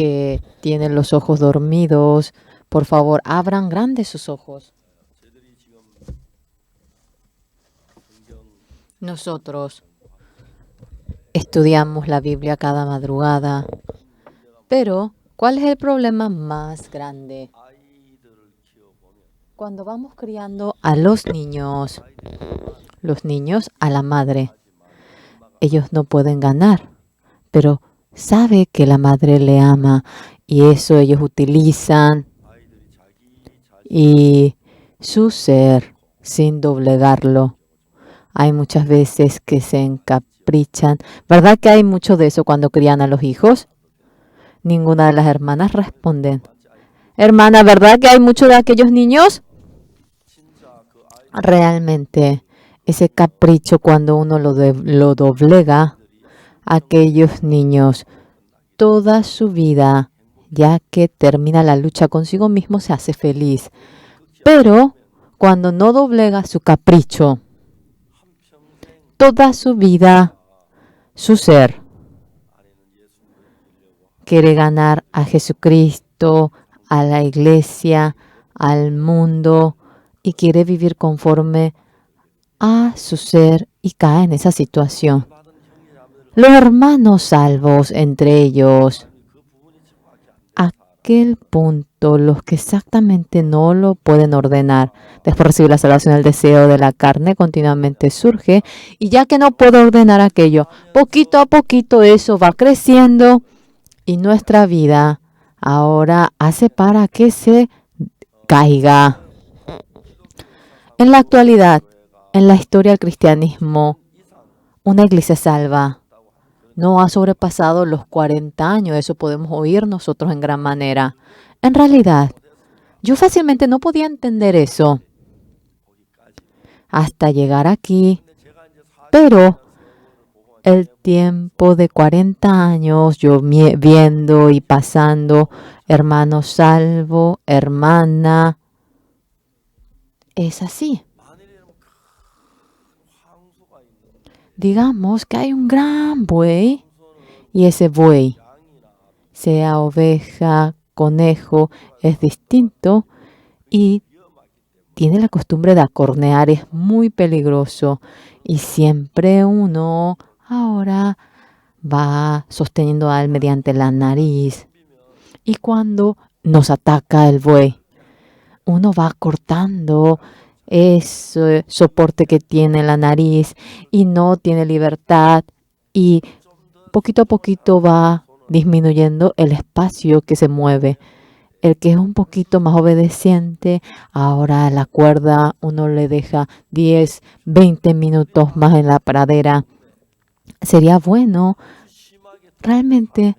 que tienen los ojos dormidos, por favor, abran grandes sus ojos. Nosotros estudiamos la Biblia cada madrugada, pero ¿cuál es el problema más grande? Cuando vamos criando a los niños a la madre, ellos no pueden ganar, pero sabe que la madre le ama y eso ellos utilizan y su ser sin doblegarlo. Hay muchas veces que se encaprichan. ¿Verdad que hay mucho de eso cuando crían a los hijos? Ninguna de las hermanas responden. Hermana, ¿verdad que hay mucho de aquellos niños? Realmente, ese capricho cuando uno lo doblega, aquellos niños, toda su vida, ya que termina la lucha consigo mismo, se hace feliz. Pero cuando no doblega su capricho, toda su vida, su ser quiere ganar a Jesucristo, a la iglesia, al mundo y quiere vivir conforme a su ser y cae en esa situación. Los hermanos salvos, entre ellos, aquel punto, los que exactamente no lo pueden ordenar. Después de recibir la salvación, el deseo de la carne continuamente surge y ya que no puedo ordenar aquello, poquito a poquito eso va creciendo y nuestra vida ahora hace para que se caiga. En la actualidad, en la historia del cristianismo, una iglesia salva no ha sobrepasado los 40 años. Eso podemos oír nosotros en gran manera. En realidad, yo fácilmente no podía entender eso hasta llegar aquí. Pero el tiempo de 40 años, yo viendo y pasando, hermano salvo, hermana, es así. Digamos que hay un gran buey y ese buey, sea oveja, conejo, es distinto y tiene la costumbre de acornear, es muy peligroso y siempre uno ahora va sosteniendo a él mediante la nariz y cuando nos ataca el buey, uno va cortando ese soporte que tiene la nariz y no tiene libertad y poquito a poquito va disminuyendo el espacio que se mueve. El que es un poquito más obediente, ahora la cuerda uno le deja 10, 20 minutos más en la pradera. Sería bueno realmente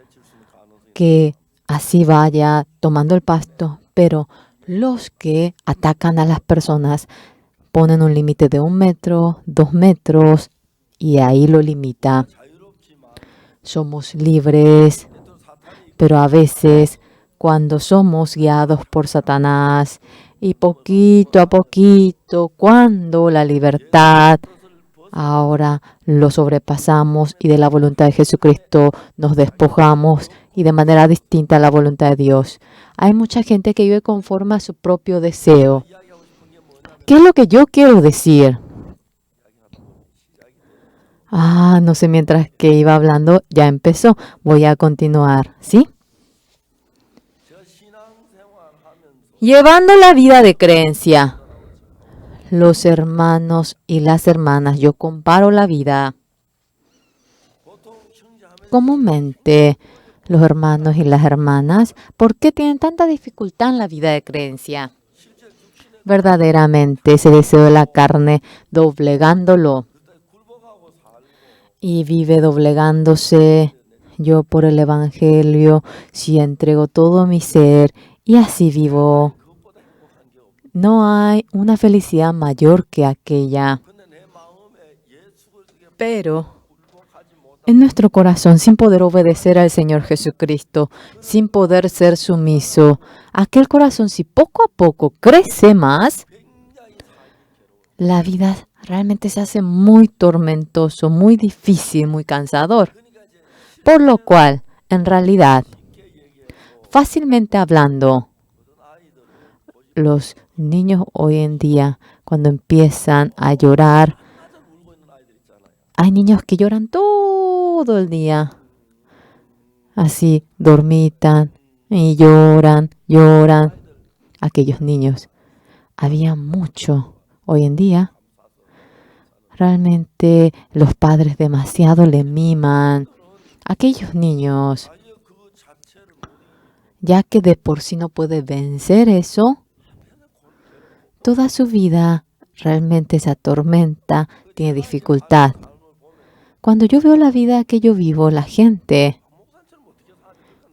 que así vaya tomando el pasto, pero los que atacan a las personas ponen un límite de 1 metro, 2 metros y ahí lo limita. Somos libres, pero a veces cuando somos guiados por Satanás y poquito a poquito, cuando la libertad ahora lo sobrepasamos y de la voluntad de Jesucristo nos despojamos y de manera distinta a la voluntad de Dios. Hay mucha gente que vive conforme a su propio deseo. ¿Qué es lo que yo quiero decir? No sé, mientras que iba hablando ya empezó. Voy a continuar, ¿sí? Llevando la vida de creencia. Los hermanos y las hermanas, yo comparo la vida. Comúnmente, los hermanos y las hermanas, ¿por qué tienen tanta dificultad en la vida de creencia? Verdaderamente, ese deseo de la carne, doblegándolo. Y vive doblegándose. Yo por el Evangelio, si entrego todo mi ser y así vivo. No hay una felicidad mayor que aquella. Pero en nuestro corazón, sin poder obedecer al Señor Jesucristo, sin poder ser sumiso, aquel corazón, si poco a poco crece más, la vida realmente se hace muy tormentoso, muy difícil, muy cansador. Por lo cual, en realidad, fácilmente hablando. Los niños hoy en día, cuando empiezan a llorar, hay niños que lloran todo el día. Así dormitan y lloran. Aquellos niños. Había mucho. Hoy en día, realmente los padres demasiado le miman. Aquellos niños, ya que de por sí no puede vencer eso, toda su vida realmente se atormenta, tiene dificultad. Cuando yo veo la vida que yo vivo, la gente,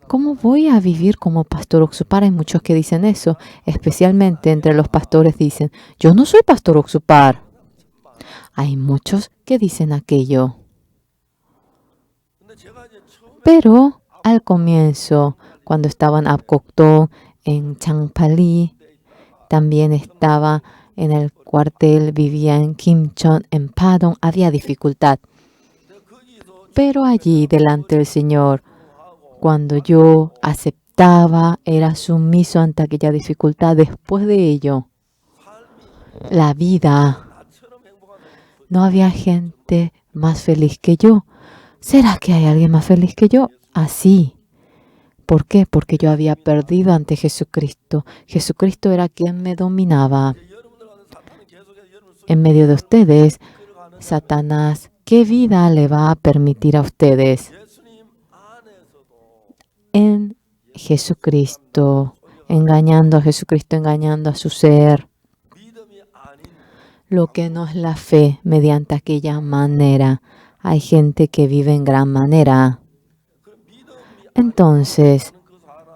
¿cómo voy a vivir como pastor Oxupar? Hay muchos que dicen eso, especialmente entre los pastores dicen, yo no soy pastor Oxupar. Hay muchos que dicen aquello. Pero al comienzo, cuando estaba en Apcoctón, en Changpali, también estaba en el cuartel, vivía en Kimchon, en Padong, había dificultad. Pero allí, delante del Señor, cuando yo aceptaba, era sumiso ante aquella dificultad, después de ello, la vida, no había gente más feliz que yo. ¿Será que hay alguien más feliz que yo? Así. ¿Por qué? Porque yo había perdido ante Jesucristo. Jesucristo era quien me dominaba. En medio de ustedes, Satanás, ¿qué vida le va a permitir a ustedes? En Jesucristo, engañando a Jesucristo, engañando a su ser. Lo que no es la fe mediante aquella manera. Hay gente que vive en gran manera. Entonces,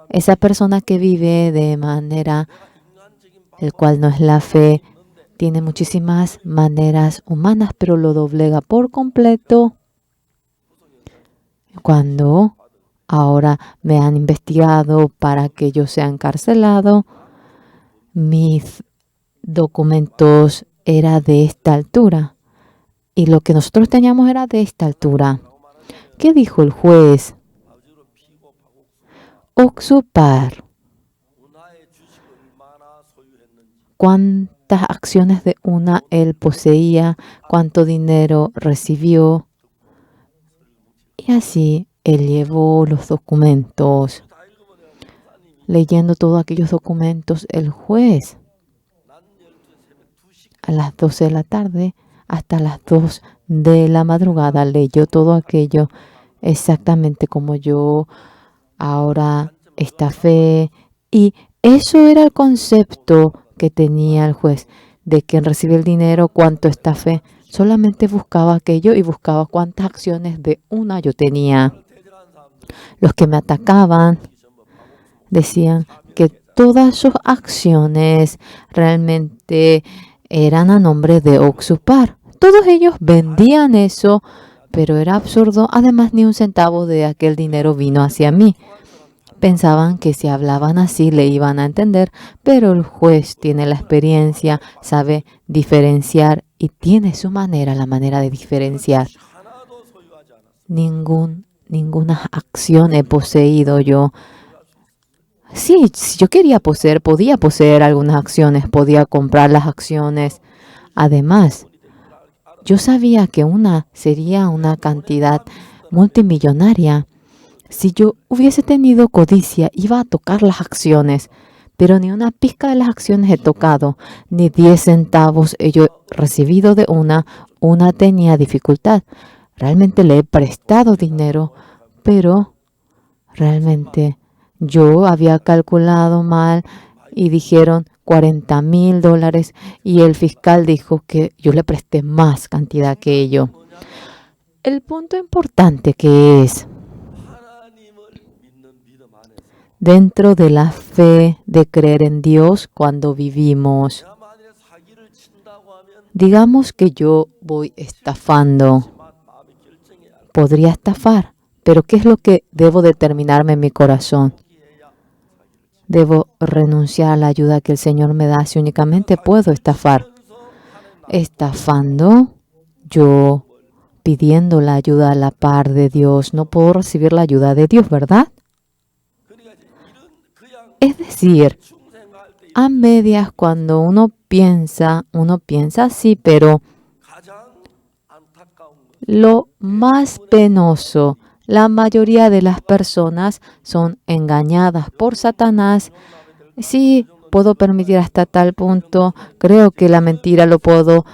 esa persona que vive de manera, el cual no es la fe, tiene muchísimas maneras humanas, pero lo doblega por completo. Cuando ahora me han investigado para que yo sea encarcelado, mis documentos eran de esta altura y lo que nosotros teníamos era de esta altura. ¿Qué dijo el juez? Oxupar, ¿cuántas acciones de una él poseía? ¿Cuánto dinero recibió? Y así él llevó los documentos. Leyendo todos aquellos documentos, el juez, a las 12 de la tarde hasta las 2 de la madrugada, leyó todo aquello exactamente como yo. Ahora esta fe, y eso era el concepto que tenía el juez, de quien recibe el dinero, cuánto esta fe. Solamente buscaba aquello y buscaba cuántas acciones de una yo tenía. Los que me atacaban decían que todas sus acciones realmente eran a nombre de Oxupar. Todos ellos vendían eso, pero era absurdo. Además, ni un centavo de aquel dinero vino hacia mí. Pensaban que si hablaban así le iban a entender, pero el juez tiene la experiencia, sabe diferenciar y tiene su manera, la manera de diferenciar. Ninguna acción he poseído yo. Sí, si yo quería poseer, podía poseer algunas acciones, podía comprar las acciones. Además, yo sabía que una sería una cantidad multimillonaria. Si yo hubiese tenido codicia, iba a tocar las acciones, pero ni una pizca de las acciones he tocado, ni 10 centavos he yo recibido de una tenía dificultad. Realmente le he prestado dinero, pero realmente yo había calculado mal y dijeron $40,000 y el fiscal dijo que yo le presté más cantidad que ello. El punto importante que es, dentro de la fe de creer en Dios cuando vivimos, digamos que yo voy estafando, podría estafar, pero ¿qué es lo que debo determinarme en mi corazón? Debo renunciar a la ayuda que el Señor me da si únicamente puedo estafar. Estafando, yo pidiendo la ayuda a la par de Dios, no puedo recibir la ayuda de Dios, ¿verdad? Es decir, a medias cuando uno piensa así, pero lo más penoso, la mayoría de las personas son engañadas por Satanás. Sí, puedo permitir hasta tal punto, creo que la mentira lo puedo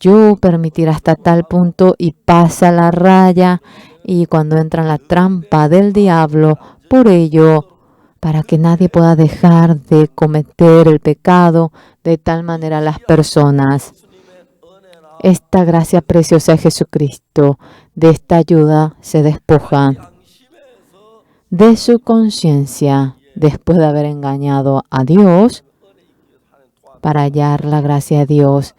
yo permitir hasta tal punto y pasa la raya y cuando entra en la trampa del diablo, por ello, para que nadie pueda dejar de cometer el pecado, de tal manera las personas, esta gracia preciosa de Jesucristo, de esta ayuda se despojan de su conciencia después de haber engañado a Dios para hallar la gracia de Dios.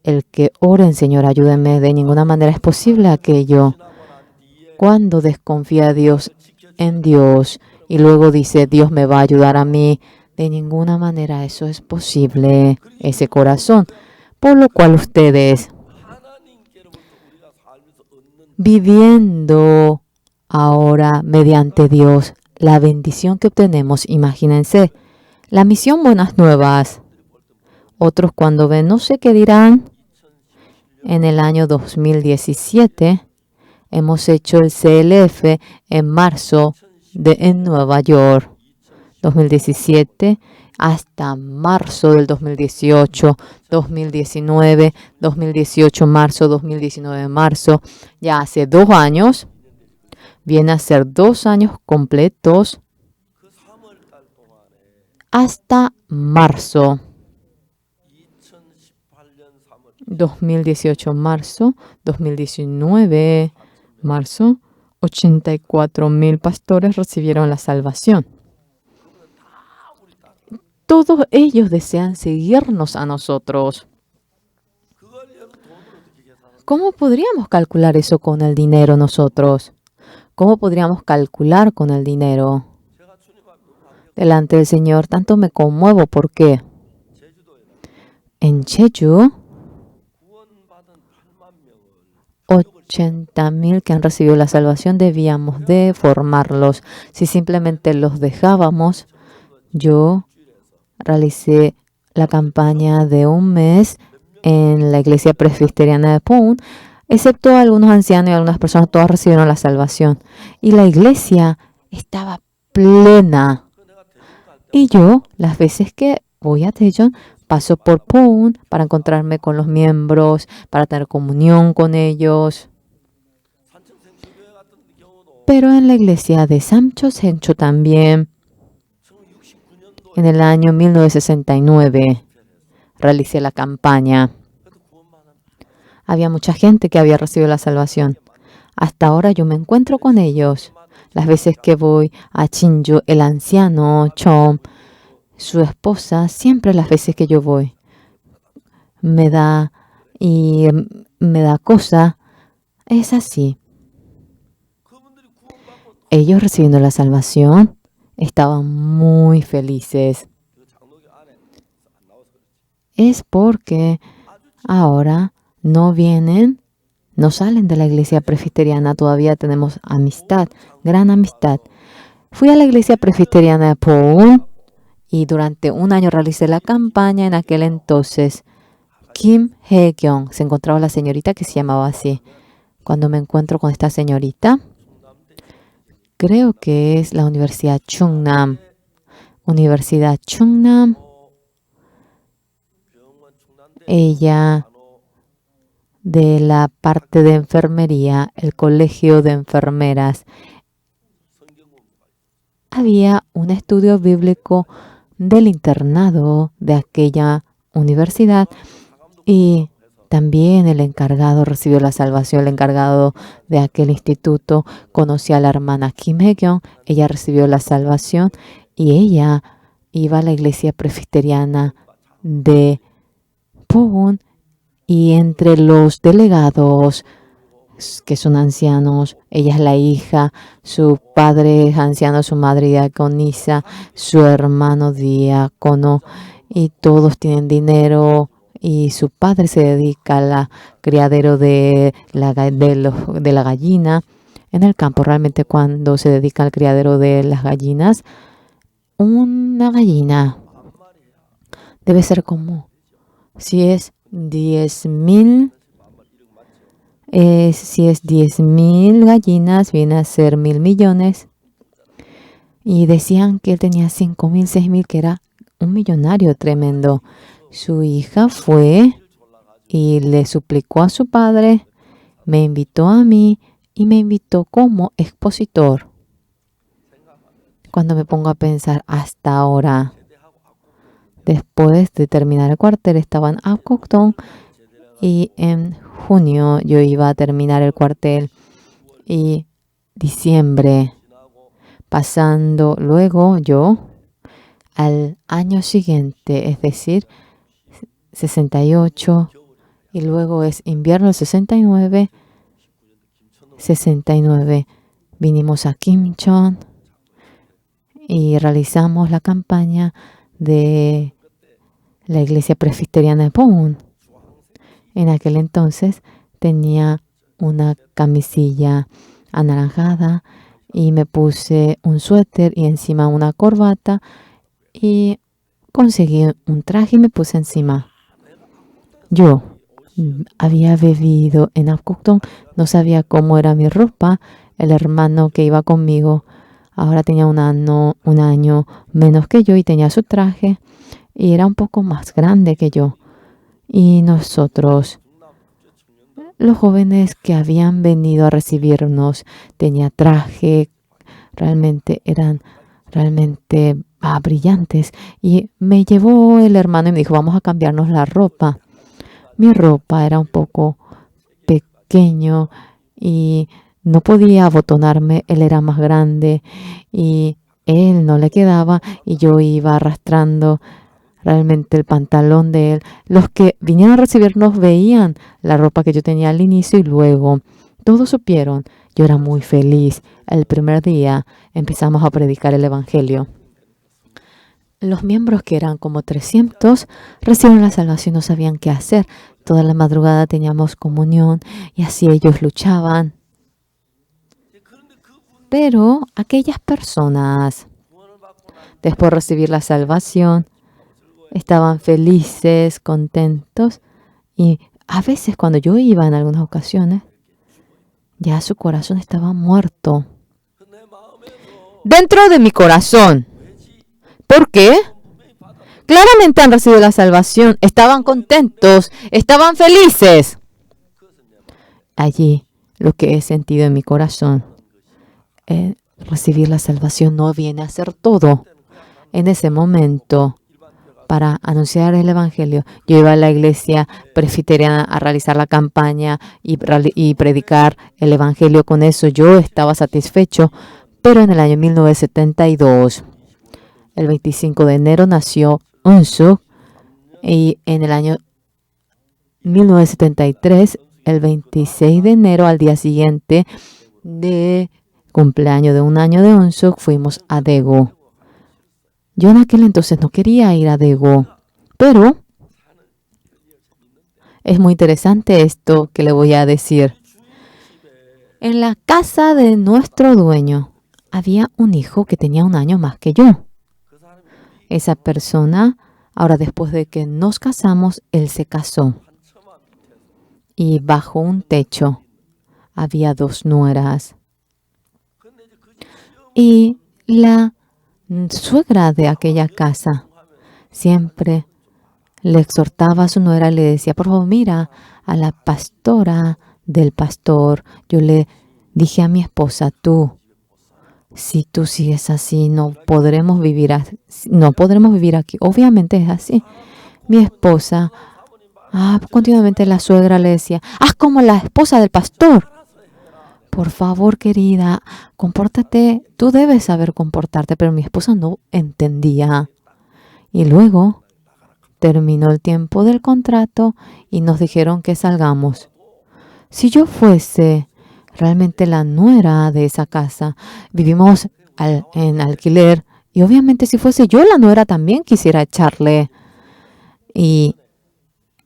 El que oren, Señor, ayúdenme, de ninguna manera es posible aquello. Cuando desconfía Dios en Dios y luego dice, Dios me va a ayudar a mí, de ninguna manera eso es posible, ese corazón. Por lo cual ustedes, viviendo ahora mediante Dios, la bendición que obtenemos, imagínense, la misión Buenas Nuevas. Otros cuando ven, no sé qué dirán. En el año 2017 hemos hecho el CLF en marzo en Nueva York. 2017 hasta marzo del 2018, 2019, 2018 marzo, 2019 marzo. Ya hace 2 años, viene a ser 2 años completos hasta marzo. 2018 marzo, 2019 marzo, 84,000 pastores recibieron la salvación. Todos ellos desean seguirnos a nosotros. ¿Cómo podríamos calcular eso con el dinero nosotros? ¿Cómo podríamos calcular con el dinero? Delante del Señor tanto me conmuevo porque en Jeju 80,000 que han recibido la salvación debíamos de formarlos. Si simplemente los dejábamos, yo realicé la campaña de 1 mes en la iglesia presbiteriana de Pound, excepto algunos ancianos y algunas personas, todas recibieron la salvación. Y la iglesia estaba plena. Y yo, las veces que voy a Daejeon, paso por Pound para encontrarme con los miembros, para tener comunión con ellos. Pero en la iglesia de Samcho Sencho también, en el año 1969, realicé la campaña. Había mucha gente que había recibido la salvación. Hasta ahora yo me encuentro con ellos. Las veces que voy a Chinju, el anciano Chom, su esposa, siempre las veces que yo voy, me da cosa. Es así. Ellos recibiendo la salvación estaban muy felices. Es porque ahora no vienen, no salen de la iglesia presbiteriana. Todavía tenemos amistad, gran amistad. Fui a la iglesia presbiteriana de Pound y durante 1 año realicé la campaña. En aquel entonces, Kim Hae-kyung, se encontraba la señorita que se llamaba así. Cuando me encuentro con esta señorita, creo que es la Universidad Chungnam. Universidad Chungnam. Ella de la parte de enfermería, el colegio de enfermeras. Había un estudio bíblico del internado de aquella universidad y también el encargado recibió la salvación. El encargado de aquel instituto conocía a la hermana Kim Hae-kyung. Ella recibió la salvación y ella iba a la iglesia presbiteriana de Pound, y entre los delegados que son ancianos, ella es la hija, su padre es anciano, su madre diaconisa, su hermano diácono, y todos tienen dinero, y su padre se dedica al criadero de la gallina en el campo. Realmente cuando se dedica al criadero de las gallinas, una gallina. Debe ser como, si es 10.000, si es 10.000 gallinas, viene a ser 1.000 millones. Y decían que él tenía 5.000, 6.000, que era un millonario tremendo. Su hija fue y le suplicó a su padre, me invitó a mí y me invitó como expositor. Cuando me pongo a pensar hasta ahora, después de terminar el cuartel, estaba en Apcocton y en junio yo iba a terminar el cuartel y diciembre, pasando luego yo al año siguiente, es decir, 68, y luego es invierno del 69, vinimos a Kimchon y realizamos la campaña de la iglesia presbiteriana de Poon. En aquel entonces tenía una camisilla anaranjada y me puse un suéter y encima una corbata y conseguí un traje y me puse encima. Yo había bebido en Apcocton, no sabía cómo era mi ropa. El hermano que iba conmigo ahora tenía un año menos que yo y tenía su traje y era un poco más grande que yo. Y nosotros, los jóvenes que habían venido a recibirnos, tenía traje, eran realmente brillantes. Y me llevó el hermano y me dijo, vamos a cambiarnos la ropa. Mi ropa era un poco pequeño y no podía abotonarme, él era más grande y él no le quedaba y yo iba arrastrando realmente el pantalón de él. Los que vinieron a recibirnos veían la ropa que yo tenía al inicio y luego todos supieron. Yo era muy feliz. El primer día empezamos a predicar el evangelio. Los miembros, que eran como 300, recibieron la salvación, no sabían qué hacer. Toda la madrugada teníamos comunión y así ellos luchaban. Pero aquellas personas, después de recibir la salvación, estaban felices, contentos. Y a veces cuando yo iba en algunas ocasiones, ya su corazón estaba muerto. Dentro de mi corazón. ¿Por qué? Claramente han recibido la salvación, estaban contentos, estaban felices. Allí, lo que he sentido en mi corazón, recibir la salvación no viene a ser todo. En ese momento, para anunciar el evangelio, yo iba a la iglesia presbiteriana a realizar la campaña y predicar el evangelio. Con eso yo estaba satisfecho, pero en el año 1972, el 25 de enero nació Unsuk y en el año 1973, el 26 de enero, al día siguiente de cumpleaños de un año de Unsuk, fuimos a Daegu. Yo en aquel entonces no quería ir a Daegu, pero es muy interesante esto que le voy a decir. En la casa de nuestro dueño había un hijo que tenía un año más que yo. Esa persona, ahora después de que nos casamos, él se casó. Y bajo un techo había 2 nueras. Y la suegra de aquella casa siempre le exhortaba a su nuera y le decía, por favor, mira a la pastora del pastor. Yo le dije a mi esposa, si tú sigues así, no podremos vivir aquí. Obviamente es así. Mi esposa, continuamente la suegra le decía, haz como la esposa del pastor. Por favor, querida, compórtate. Tú debes saber comportarte, pero mi esposa no entendía. Y luego terminó el tiempo del contrato y nos dijeron que salgamos. Si yo fuese realmente la nuera de esa casa, vivimos en alquiler, y obviamente si fuese yo la nuera también quisiera echarle. Y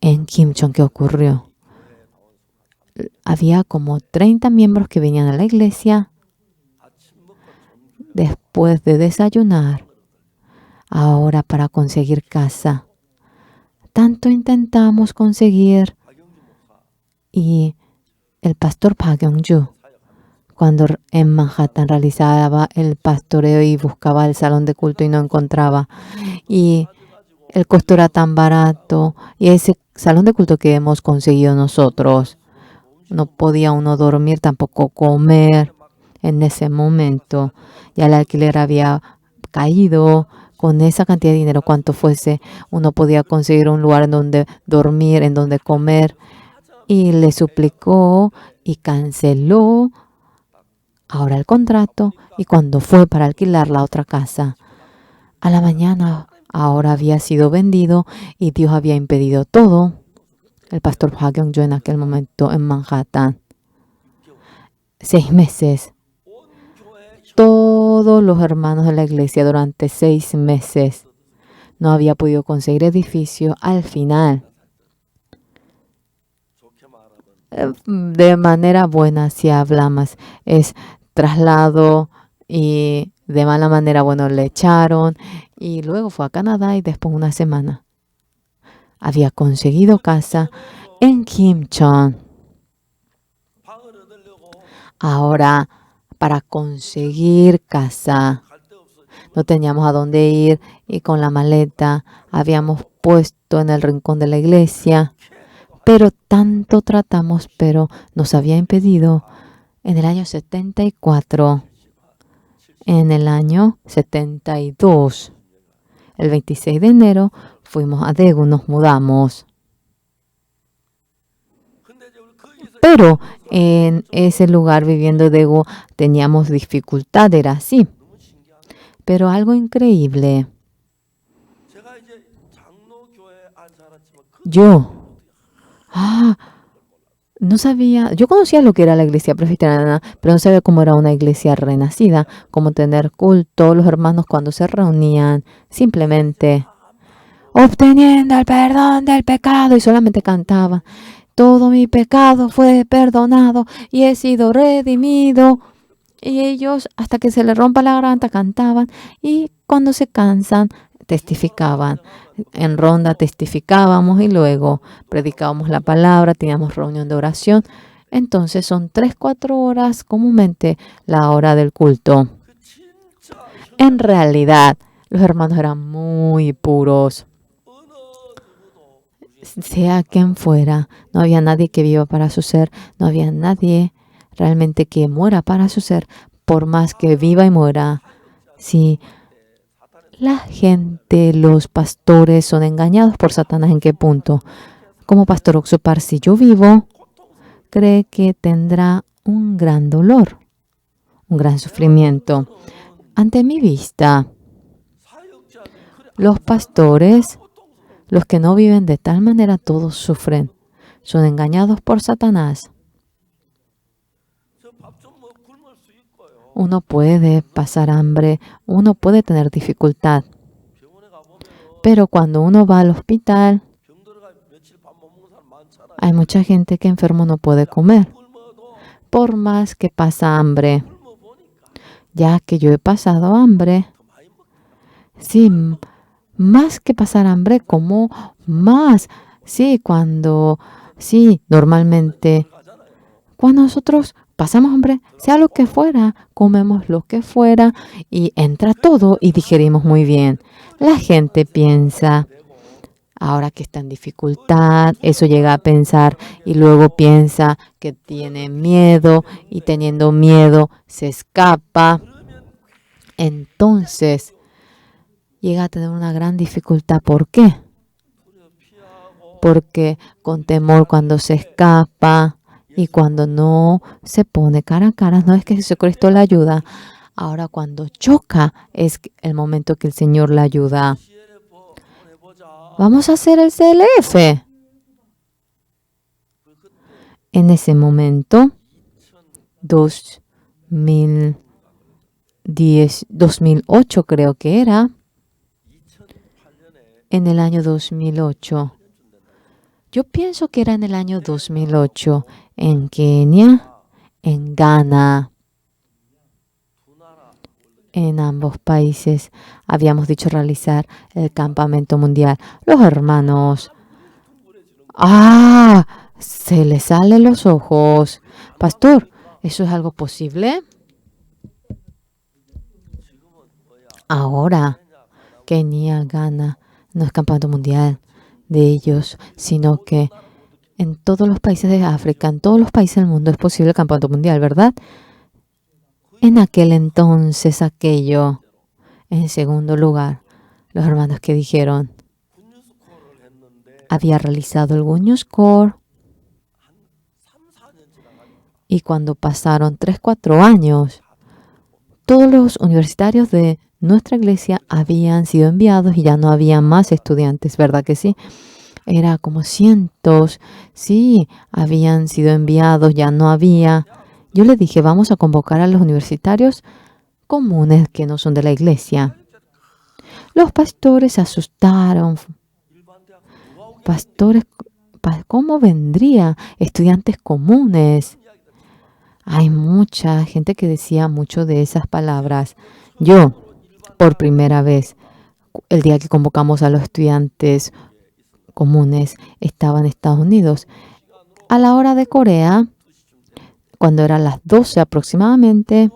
en Kimchon, ¿qué ocurrió? Había como 30 miembros que venían a la iglesia. Después de desayunar, Ahora para conseguir casa. Tanto intentamos conseguir. Y el pastor Park Kyung-ju, cuando en Manhattan realizaba el pastoreo y buscaba el salón de culto y no encontraba. Y el costo era tan barato. Y ese salón de culto que hemos conseguido nosotros, no podía uno dormir, tampoco comer en ese momento. Ya el alquiler había caído. Con esa cantidad de dinero, cuanto fuese, uno podía conseguir un lugar en donde dormir, en donde comer. Y le suplicó y canceló ahora el contrato. Y cuando fue para alquilar la otra casa, a la mañana ahora había sido vendido y Dios había impedido todo. El pastor Park Kyung-jo en aquel momento en Manhattan. 6 meses. Todos los hermanos de la iglesia durante 6 meses no había podido conseguir edificio. Al final, de manera buena, si hablamos, es traslado, y de mala manera, bueno, le echaron y luego fue a Canadá y después una semana había conseguido casa en Kimcheon. Ahora, para conseguir casa, no teníamos a dónde ir y con la maleta habíamos puesto en el rincón de la iglesia. Pero tanto tratamos, pero nos había impedido. En el año 74, en el año 72, el 26 de enero, fuimos a Daegu, nos mudamos. Pero en ese lugar, viviendo en Daegu, teníamos dificultad, era así. Pero algo increíble. Yo no sabía, yo conocía lo que era la iglesia presbiteriana, pero no sabía cómo era una iglesia renacida, cómo tener culto, los hermanos cuando se reunían, simplemente obteniendo el perdón del pecado y solamente cantaban. Todo mi pecado fue perdonado y he sido redimido. Y ellos, hasta que se les rompa la garganta, cantaban y cuando se cansan, testificaban. En ronda testificábamos y luego predicábamos la palabra, teníamos reunión de oración. Entonces son 3-4 horas comúnmente la hora del culto. En realidad, los hermanos eran muy puros. Sea quien fuera, no había nadie que viva para su ser, no había nadie realmente que muera para su ser, por más que viva y muera. Si la gente, los pastores son engañados por Satanás, ¿en qué punto? Como pastor Oxupar, si yo vivo, cree que tendrá un gran dolor, un gran sufrimiento. Ante mi vista, los pastores, los que no viven de tal manera, todos sufren. Son engañados por Satanás. Uno puede pasar hambre, uno puede tener dificultad. Pero cuando uno va al hospital, hay mucha gente que enfermo no puede comer. Por más que pasa hambre. Ya que yo he pasado hambre. Sí, más que pasar hambre, como más. Sí, normalmente, cuando nosotros pasamos hambre, sea lo que fuera, comemos lo que fuera y entra todo y digerimos muy bien. La gente piensa, ahora que está en dificultad, eso llega a pensar y luego piensa que tiene miedo y teniendo miedo se escapa. Entonces, llega a tener una gran dificultad. ¿Por qué? Porque con temor cuando se escapa y cuando no se pone cara a cara, no es que Jesucristo le ayuda. Ahora cuando choca es el momento que el Señor le ayuda. Vamos a hacer el CLF. En ese momento, 2008 creo que era. En el año 2008. Yo pienso que era en el año 2008, en Kenia, en Ghana. En ambos países habíamos dicho realizar el campamento mundial. Los hermanos, ¡ah! Se les salen los ojos. Pastor, ¿eso es algo posible? Ahora, Kenia gana, no es campeonato mundial de ellos, sino que en todos los países de África, en todos los países del mundo es posible el campeonato mundial, ¿verdad? En aquel entonces, aquello, en segundo lugar, los hermanos que dijeron, había realizado el Gunyu Score y cuando pasaron 3-4 años, todos los universitarios de nuestra iglesia habían sido enviados y ya no había más estudiantes, ¿verdad que sí? Era como cientos, sí, habían sido enviados, ya no había. Yo le dije, vamos a convocar a los universitarios comunes que no son de la iglesia. Los pastores se asustaron. Pastores, ¿cómo vendría? Estudiantes comunes. Hay mucha gente que decía mucho de esas palabras. Yo, por primera vez, el día que convocamos a los estudiantes comunes, estaba en Estados Unidos. A la hora de Corea, cuando eran las 12 aproximadamente,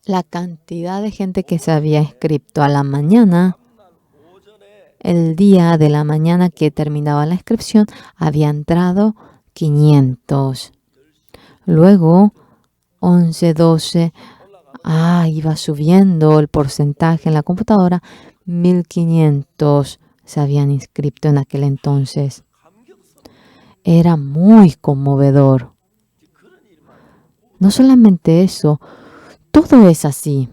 la cantidad de gente que se había inscrito a la mañana, el día de la mañana que terminaba la inscripción, había entrado 500. Luego, 11, 12, iba subiendo el porcentaje en la computadora, 1500 se habían inscrito en aquel entonces. Era muy conmovedor. No solamente eso, todo es así.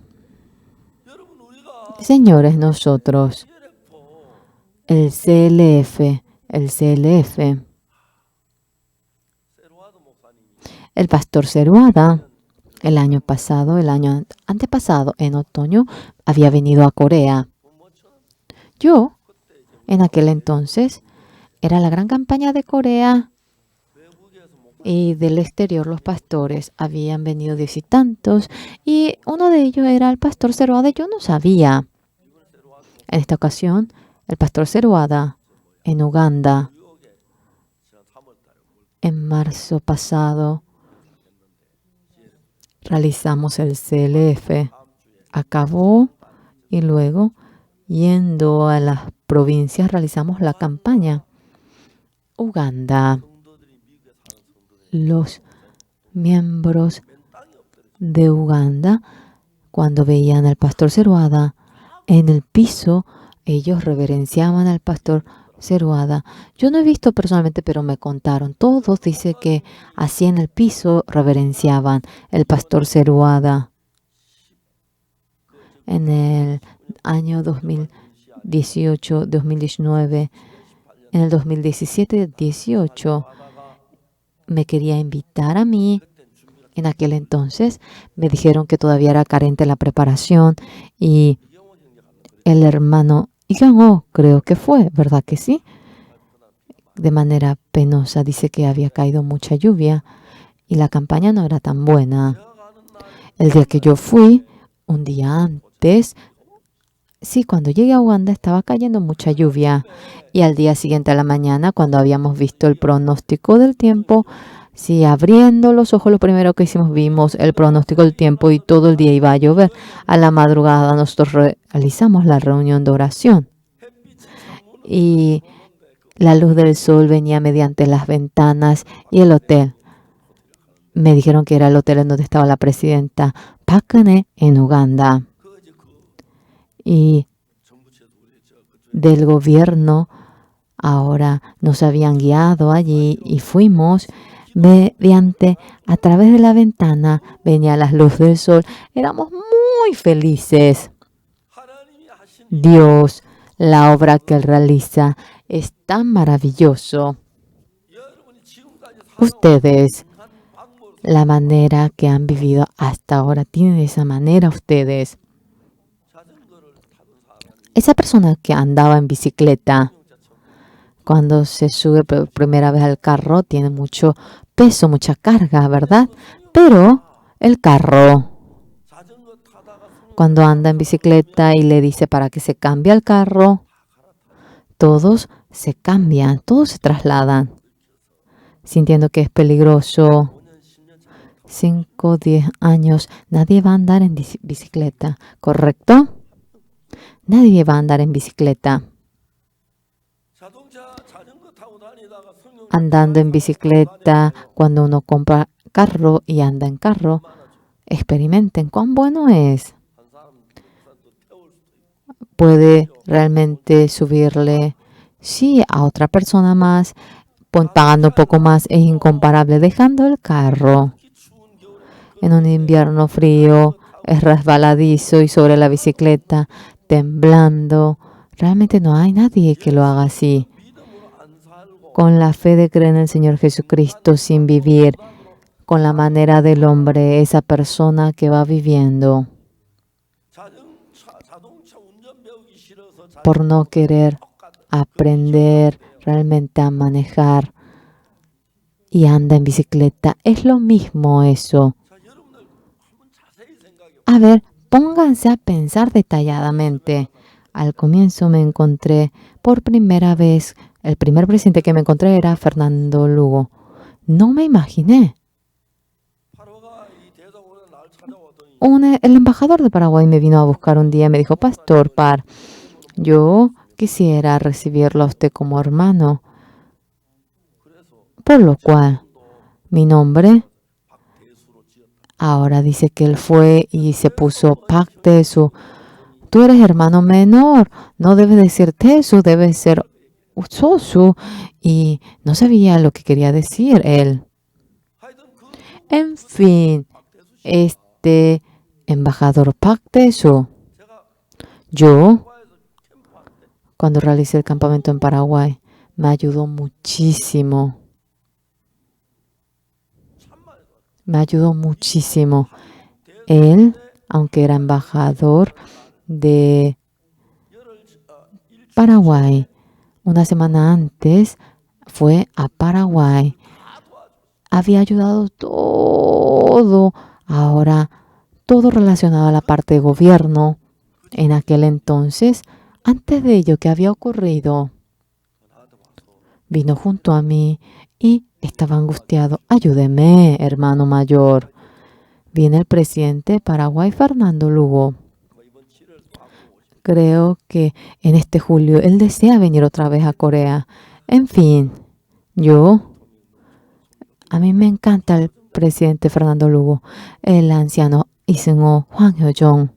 Señores, nosotros, el CLF, el pastor Seruada, el año pasado, el año antepasado, en otoño, había venido a Corea. Yo, en aquel entonces, era la gran campaña de Corea y del exterior los pastores habían venido 10 y tantos y uno de ellos era el pastor Seruada. Yo no sabía. En esta ocasión, el pastor Seruada en Uganda, en marzo pasado, realizamos el CLF. Acabó y luego, yendo a las provincias, realizamos la campaña. Uganda. Los miembros de Uganda, cuando veían al pastor Seruada en el piso, ellos reverenciaban al pastor Seruada. Yo no he visto personalmente, pero me contaron. Todos dicen que así en el piso reverenciaban el pastor Seruada. En el año 2018, 2019, en el 2017-18, me quería invitar a mí. En aquel entonces me dijeron que todavía era carente la preparación y el hermano Igan, creo que fue, ¿verdad que sí? De manera penosa dice que había caído mucha lluvia y la campaña no era tan buena. El día que yo fui, un día antes, sí, cuando llegué a Uganda estaba cayendo mucha lluvia y al día siguiente a la mañana, cuando habíamos visto el pronóstico del tiempo, sí, abriendo los ojos, lo primero que hicimos, vimos el pronóstico del tiempo y todo el día iba a llover. A la madrugada nosotros realizamos la reunión de oración y la luz del sol venía mediante las ventanas y el hotel. Me dijeron que era el hotel en donde estaba la presidenta Park Geun-hye en Uganda. Y del gobierno ahora nos habían guiado allí y fuimos mediante, a través de la ventana venía la luz del sol. Éramos muy felices. Dios, la obra que Él realiza es tan maravilloso. Ustedes, la manera que han vivido hasta ahora, tienen esa manera ustedes. Esa persona que andaba en bicicleta, cuando se sube por primera vez al carro, tiene mucho peso, mucha carga, ¿verdad? Pero el carro, cuando anda en bicicleta y le dice para que se cambie el carro, todos se cambian, todos se trasladan, sintiendo que es peligroso. 5, 10 años, nadie va a andar en bicicleta, ¿correcto? Nadie va a andar en bicicleta. Andando en bicicleta, cuando uno compra carro y anda en carro, experimenten cuán bueno es. Puede realmente subirle, sí, a otra persona más, pagando un poco más, es incomparable. Dejando el carro en un invierno frío, es resbaladizo y sobre la bicicleta, temblando. Realmente no hay nadie que lo haga así. Con la fe de creer en el Señor Jesucristo sin vivir con la manera del hombre, esa persona que va viviendo por no querer aprender realmente a manejar y anda en bicicleta. Es lo mismo eso. A ver, pónganse a pensar detalladamente. Al comienzo me encontré por primera vez, el primer presidente que me encontré era Fernando Lugo. No me imaginé. El embajador de Paraguay me vino a buscar un día y me dijo, Pastor Par, yo quisiera recibirlo a usted como hermano. Por lo cual, mi nombre ahora dice que él fue y se puso Pak Tesu. Tú eres hermano menor, no debes decir Tesu, debes ser Sosu. Y no sabía lo que quería decir él. En fin, este embajador Pak Tesu, yo, cuando realicé el campamento en Paraguay, me ayudó muchísimo. Me ayudó muchísimo. Él, aunque era embajador de Paraguay, una semana antes fue a Paraguay. Había ayudado todo. Ahora, todo relacionado a la parte de gobierno. En aquel entonces, antes de ello, ¿qué había ocurrido? Vino junto a mí y estaba angustiado. Ayúdeme, hermano mayor. Viene el presidente de Paraguay, Fernando Lugo. Creo que en este julio él desea venir otra vez a Corea. En fin, a mí me encanta el presidente Fernando Lugo, el anciano Isengo Hwang Hyo-jong.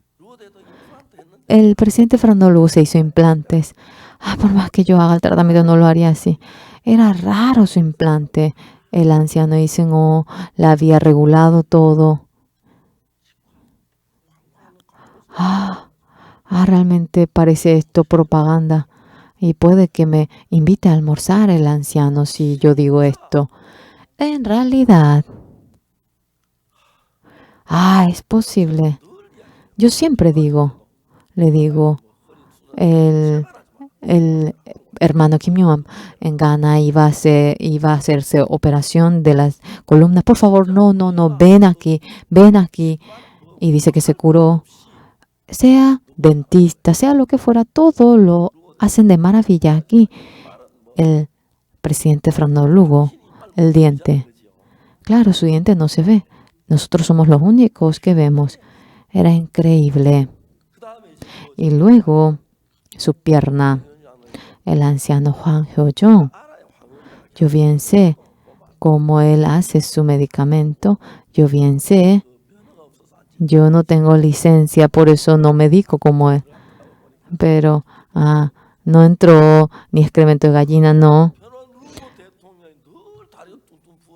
El presidente Fernando Lugo se hizo implantes. Por más que yo haga el tratamiento, no lo haría así. Era raro su implante. El anciano Isengo le había regulado todo. Realmente parece esto propaganda. Y puede que me invite a almorzar el anciano si yo digo esto. En realidad, es posible. Yo siempre le digo, el hermano Kim Jong en Ghana iba a hacerse operación de las columnas. Por favor, no, ven aquí. Y dice que se curó. Sea dentista, sea lo que fuera, todo lo hacen de maravilla aquí. El presidente Fernando Lugo, el diente. Claro, su diente no se ve. Nosotros somos los únicos que vemos. Era increíble. Y luego, su pierna, el anciano Hwang Hyo-jong. Yo bien sé cómo él hace su medicamento. Yo bien sé. Yo no tengo licencia, por eso no medico como él. Pero no entró ni excremento de gallina, no.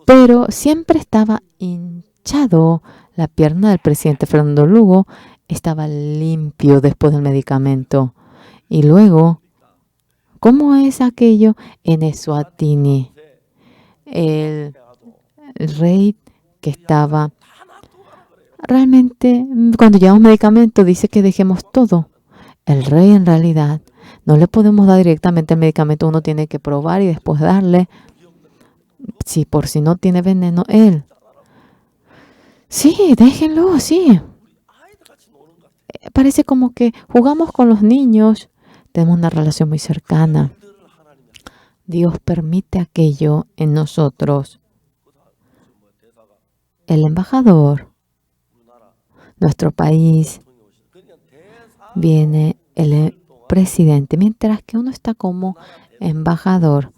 Pero siempre estaba hinchado. La pierna del presidente Fernando Lugo estaba limpio después del medicamento. Y luego, ¿cómo es aquello en Eswatini? El rey que estaba... Realmente, cuando llevamos medicamento, dice que dejemos todo. El rey, en realidad, no le podemos dar directamente el medicamento. Uno tiene que probar y después darle. Si por si no tiene veneno, él. Sí, déjenlo, sí. parece como que jugamos con los niños. Tenemos una relación muy cercana. Dios permite aquello en nosotros. El embajador, nuestro país, viene el presidente, mientras que uno está como embajador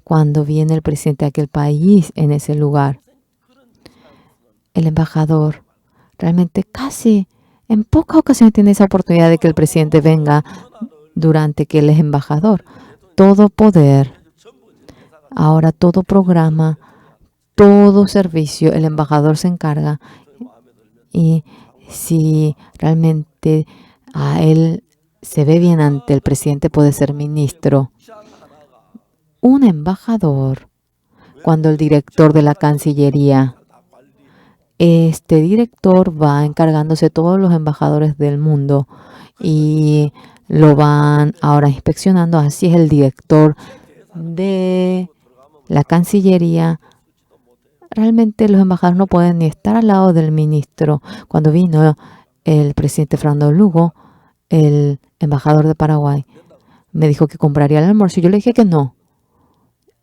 cuando viene el presidente de aquel país en ese lugar. El embajador realmente casi en pocas ocasiones tiene esa oportunidad de que el presidente venga durante que él es embajador. Todo poder, ahora todo programa, todo servicio, el embajador se encarga. Y si realmente a él se ve bien ante el presidente, puede ser ministro. Un embajador, cuando el director de la Cancillería, este director va encargándose de todos los embajadores del mundo y lo van ahora inspeccionando. Así es el director de la Cancillería. Realmente los embajadores no pueden ni estar al lado del ministro. Cuando vino el presidente Fernando Lugo, el embajador de Paraguay, me dijo que compraría el almuerzo y yo le dije que no.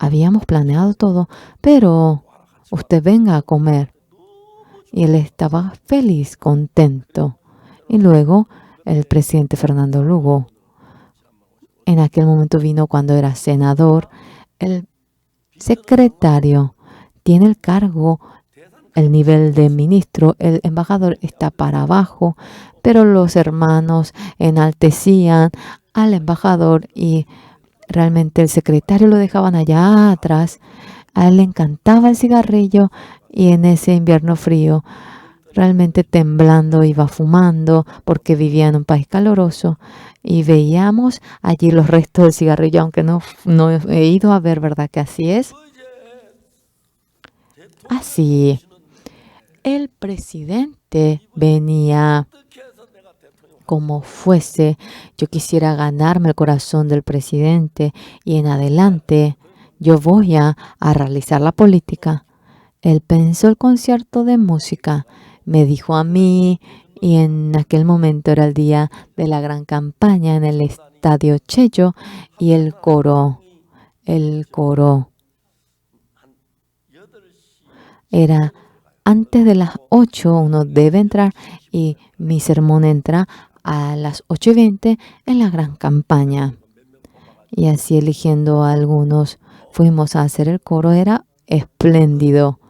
Habíamos planeado todo, pero usted venga a comer. Y él estaba feliz, contento. Y luego el presidente Fernando Lugo, en aquel momento vino cuando era senador, el secretario tiene el cargo, el nivel de ministro, el embajador está para abajo, pero los hermanos enaltecían al embajador y realmente el secretario lo dejaban allá atrás. A él le encantaba el cigarrillo y en ese invierno frío, realmente temblando, iba fumando porque vivía en un país caluroso y veíamos allí los restos del cigarrillo, aunque no he ido a ver, ¿verdad que así es? Así, el presidente venía como fuese. Yo quisiera ganarme el corazón del presidente y en adelante yo voy a realizar la política. Él pensó el concierto de música, me dijo a mí y en aquel momento era el día de la gran campaña en el Estadio Cheyo y el coro era antes de las 8, uno debe entrar y mi sermón entra a las 8:20 en la gran campaña. Y así eligiendo a algunos fuimos a hacer el coro, era espléndido.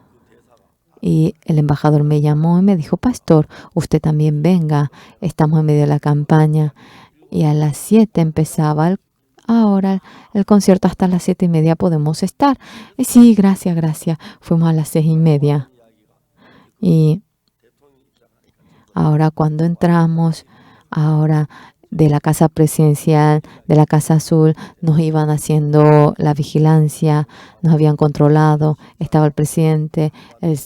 Y el embajador me llamó y me dijo, pastor, usted también venga, estamos en medio de la campaña. Y a las 7 empezaba ahora el concierto, hasta las 7:30 podemos estar. Y sí, gracias. Fuimos a las 6:30. Y ahora cuando entramos, ahora de la Casa Presidencial, de la Casa Azul, nos iban haciendo la vigilancia, nos habían controlado, estaba el presidente, el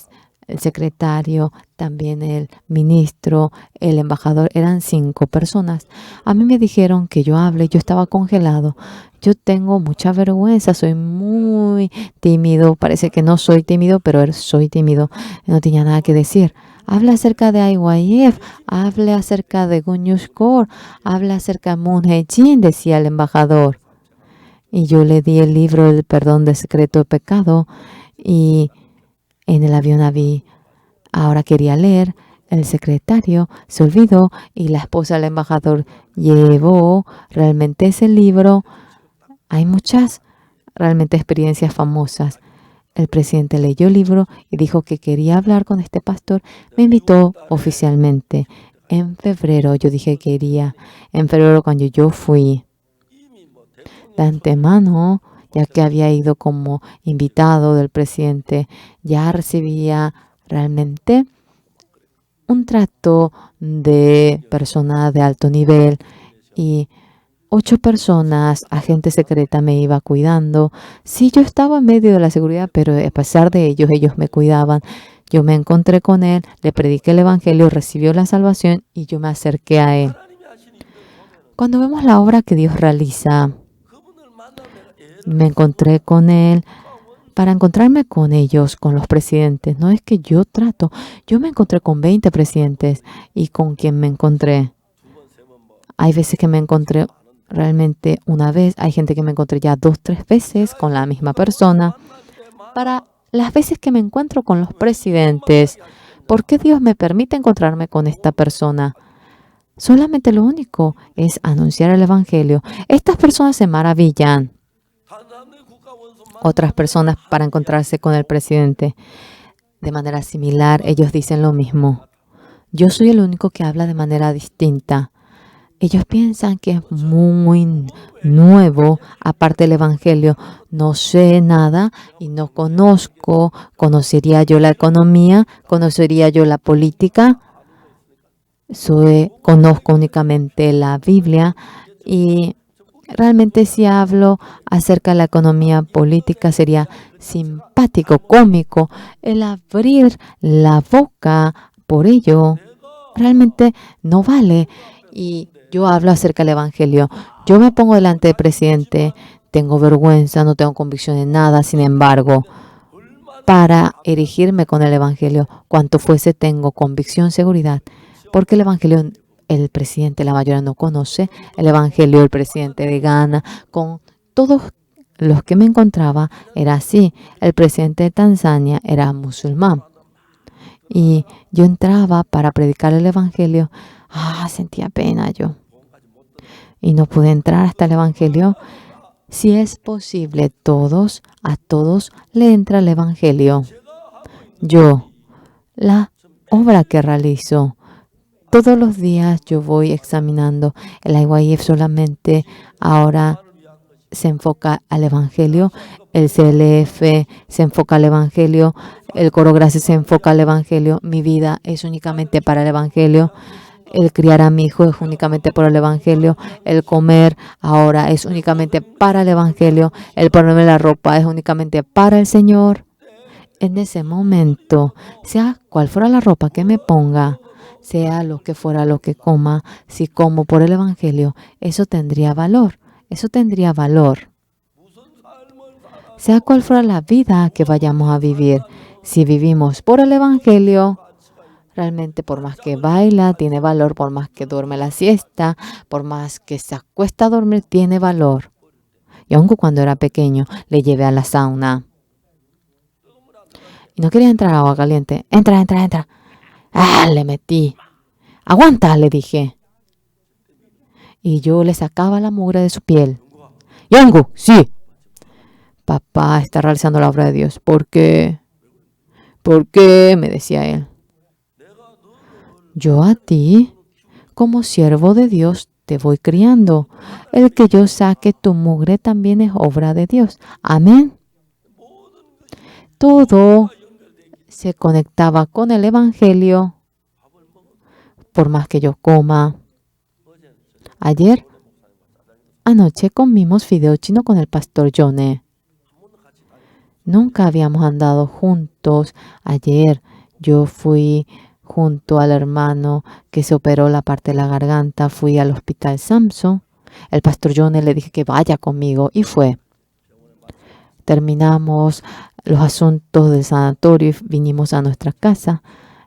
secretario, también el ministro, el embajador, eran 5 personas. A mí me dijeron que yo hable, yo estaba congelado. Yo tengo mucha vergüenza, soy muy tímido, parece que no soy tímido, pero soy tímido, no tenía nada que decir. Habla acerca de IYF, habla acerca de Gunyushkor, habla acerca de Moon Jae-jin, decía el embajador. Y yo le di el libro El perdón del secreto de pecado y en el avión ahora quería leer, el secretario se olvidó y la esposa del embajador llevó realmente ese libro. Hay muchas realmente experiencias famosas. El presidente leyó el libro y dijo que quería hablar con este pastor. Me invitó oficialmente. En febrero, yo dije que quería. En febrero, cuando yo fui de antemano, ya que había ido como invitado del presidente, ya recibía realmente un trato de persona de alto nivel y 8 personas, agente secreta me iba cuidando. Sí, yo estaba en medio de la seguridad, pero a pesar de ellos me cuidaban. Yo me encontré con él, le prediqué el evangelio, recibió la salvación y yo me acerqué a él. Cuando vemos la obra que Dios realiza, me encontré con él para encontrarme con ellos, con los presidentes. No es que yo me encontré con 20 presidentes y con quien me encontré. Hay veces que me encontré realmente una vez, hay gente que me encontré ya 2, 3 veces con la misma persona. Para las veces que me encuentro con los presidentes, ¿por qué Dios me permite encontrarme con esta persona? Solamente lo único es anunciar el Evangelio. Estas personas se maravillan. Otras personas para encontrarse con el presidente. De manera similar, ellos dicen lo mismo. Yo soy el único que habla de manera distinta. Ellos piensan que es muy nuevo, aparte del Evangelio. No sé nada y no conozco. ¿Conocería yo la economía? ¿Conocería yo la política? Conozco únicamente la Biblia y realmente si hablo acerca de la economía política sería simpático, cómico. El abrir la boca por ello realmente no vale. Y yo hablo acerca del Evangelio. Yo me pongo delante del presidente, tengo vergüenza, no tengo convicción en nada, sin embargo, para erigirme con el Evangelio, cuanto fuese tengo convicción, seguridad, porque el Evangelio el presidente, la mayoría no conoce, el Evangelio, el presidente de Ghana, con todos los que me encontraba, era así. El presidente de Tanzania era musulmán. Y yo entraba para predicar el Evangelio. Sentía pena yo. Y no pude entrar hasta el Evangelio. Si es posible, a todos le entra el Evangelio. Yo, la obra que realizo, todos los días yo voy examinando. El IYF solamente ahora se enfoca al Evangelio. El CLF se enfoca al Evangelio. El Coro Gracia se enfoca al Evangelio. Mi vida es únicamente para el Evangelio. El criar a mi hijo es únicamente por el Evangelio. El comer ahora es únicamente para el Evangelio. El ponerme la ropa es únicamente para el Señor. En ese momento, sea cual fuera la ropa que me ponga, sea lo que fuera lo que coma, si como por el Evangelio, eso tendría valor. Eso tendría valor. Sea cual fuera la vida que vayamos a vivir, si vivimos por el Evangelio, realmente por más que baila, tiene valor, por más que duerme la siesta, por más que se acuesta a dormir, tiene valor. Y aunque cuando era pequeño le llevé a la sauna. Y no quería entrar a agua caliente. Entra, entra, entra. Le metí. Aguanta, le dije. Y yo le sacaba la mugre de su piel. Yongu, sí. Papá está realizando la obra de Dios. ¿Por qué? ¿Por qué? Me decía él. Yo a ti, como siervo de Dios, te voy criando. El que yo saque tu mugre también es obra de Dios. Amén. Todo se conectaba con el Evangelio, por más que yo coma. Anoche comimos fideo chino con el pastor Yone. Nunca habíamos andado juntos. Ayer yo fui junto al hermano que se operó la parte de la garganta. Fui al hospital Samson. El pastor Yone le dije que vaya conmigo y fue. Terminamos los asuntos del sanatorio y vinimos a nuestra casa.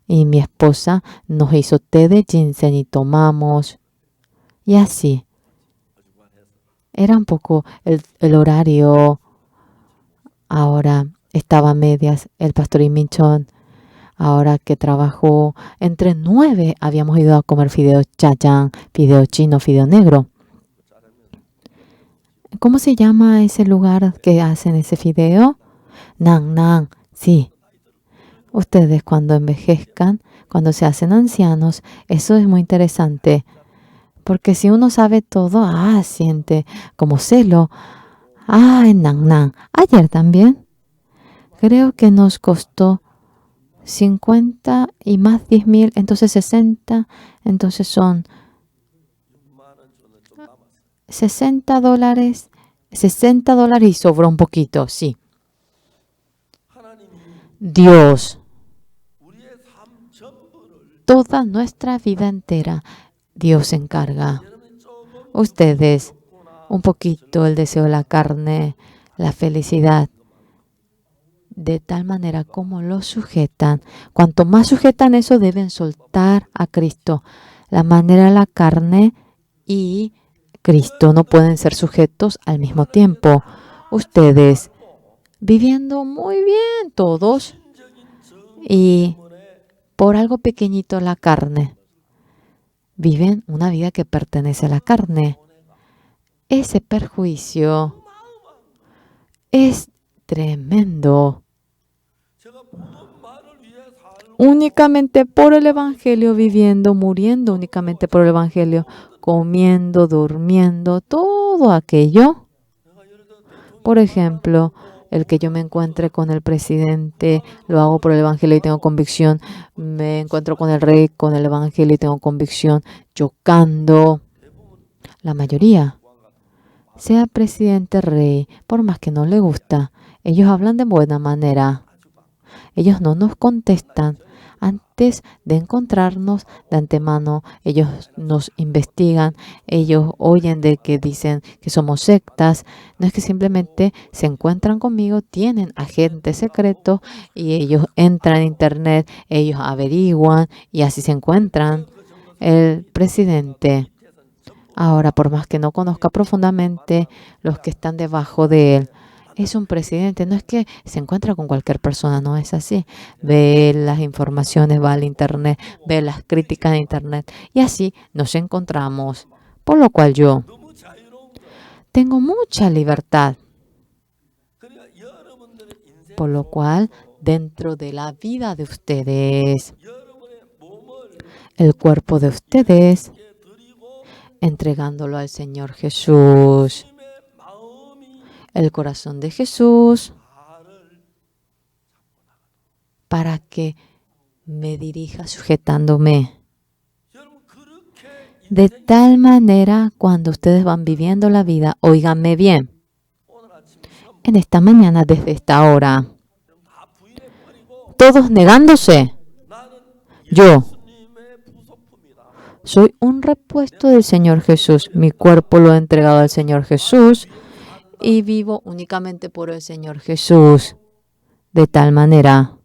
Y mi esposa nos hizo té de ginseng y tomamos. Y así. Era un poco el horario. Ahora estaba a medias. El pastor Iminchon, ahora que trabajó, entre 9 habíamos ido a comer fideo chayán, fideo chino, fideo negro. ¿Cómo se llama ese lugar que hacen ese fideo? Nang Nang, sí. Ustedes cuando envejezcan, cuando se hacen ancianos, eso es muy interesante. Porque si uno sabe todo, siente como celo. En Nang Nang. Ayer también. Creo que nos costó 50 y más 10,000, entonces 60. Entonces son $60. $60 y sobró un poquito, sí. Dios, toda nuestra vida entera, Dios se encarga. Ustedes, un poquito el deseo de la carne, la felicidad, de tal manera como lo sujetan. Cuanto más sujetan eso, deben soltar a Cristo. La manera de la carne y Cristo no pueden ser sujetos al mismo tiempo. Ustedes viviendo muy bien todos y por algo pequeñito la carne, viven una vida que pertenece a la carne. Ese perjuicio es tremendo. Únicamente por el Evangelio viviendo, muriendo únicamente por el Evangelio, comiendo, durmiendo, todo aquello. Por ejemplo, el que yo me encuentre con el presidente, lo hago por el Evangelio y tengo convicción. Me encuentro con el rey, con el Evangelio y tengo convicción. Chocando. La mayoría, sea presidente, rey, por más que no le gusta, ellos hablan de buena manera. Ellos no nos contestan. Antes de encontrarnos de antemano, ellos nos investigan, ellos oyen de que dicen que somos sectas. No es que simplemente se encuentran conmigo, tienen agentes secretos y ellos entran en internet, ellos averiguan y así se encuentran. El presidente, ahora, por más que no conozca profundamente los que están debajo de él, es un presidente, no es que se encuentra con cualquier persona, no es así. Ve las informaciones, va al internet, ve las críticas de internet y así nos encontramos. Por lo cual yo tengo mucha libertad. Por lo cual, dentro de la vida de ustedes, el cuerpo de ustedes, entregándolo al Señor Jesús, el corazón de Jesús, para que me dirija sujetándome. De tal manera, cuando ustedes van viviendo la vida, óiganme bien. En esta mañana, desde esta hora, todos negándose, yo soy un repuesto del Señor Jesús. Mi cuerpo lo he entregado al Señor Jesús y vivo únicamente por el Señor Jesús. De tal manera,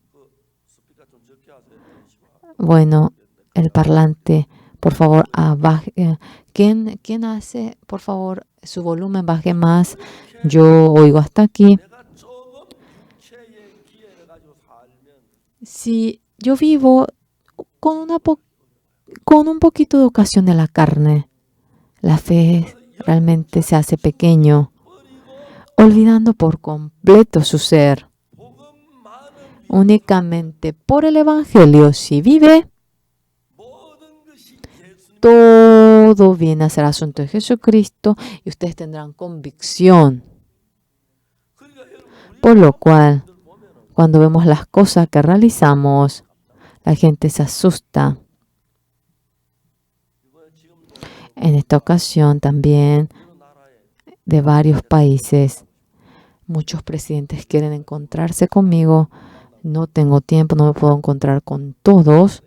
bueno, el parlante, por favor, baje. ¿Quién hace, por favor, su volumen baje más? Yo oigo hasta aquí. Si yo vivo con un poquito de ocasión de la carne, la fe realmente se hace pequeño, olvidando por completo su ser. Únicamente por el Evangelio, si vive, todo viene a ser asunto de Jesucristo y ustedes tendrán convicción. Por lo cual, cuando vemos las cosas que realizamos, la gente se asusta. En esta ocasión también de varios países, muchos presidentes quieren encontrarse conmigo. No tengo tiempo, no me puedo encontrar con todos.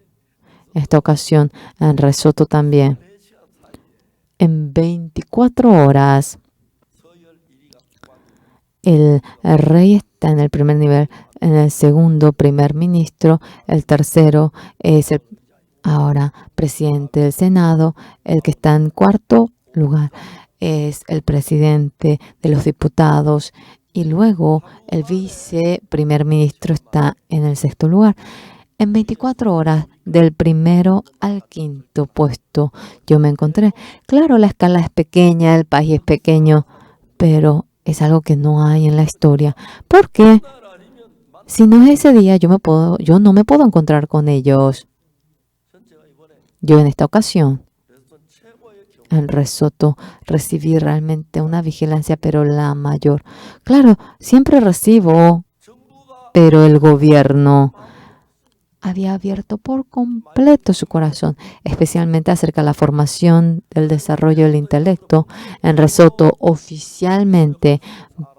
En esta ocasión, en Lesoto también. En 24 horas, el rey está en el primer nivel, en el segundo, primer ministro, el tercero es el ahora presidente del Senado, el que está en cuarto lugar es el presidente de los diputados y luego el vice primer ministro está en el sexto lugar. En 24 horas, del primero al quinto puesto, yo me encontré. Claro, la escala es pequeña, el país es pequeño, pero es algo que no hay en la historia. ¿Por qué? Si no es ese día, yo no me puedo encontrar con ellos. Yo en esta ocasión, en Lesoto, recibí realmente una vigilancia, pero la mayor. Claro, siempre recibo, pero el gobierno había abierto por completo su corazón, especialmente acerca de la formación del desarrollo del intelecto. En Lesoto, oficialmente,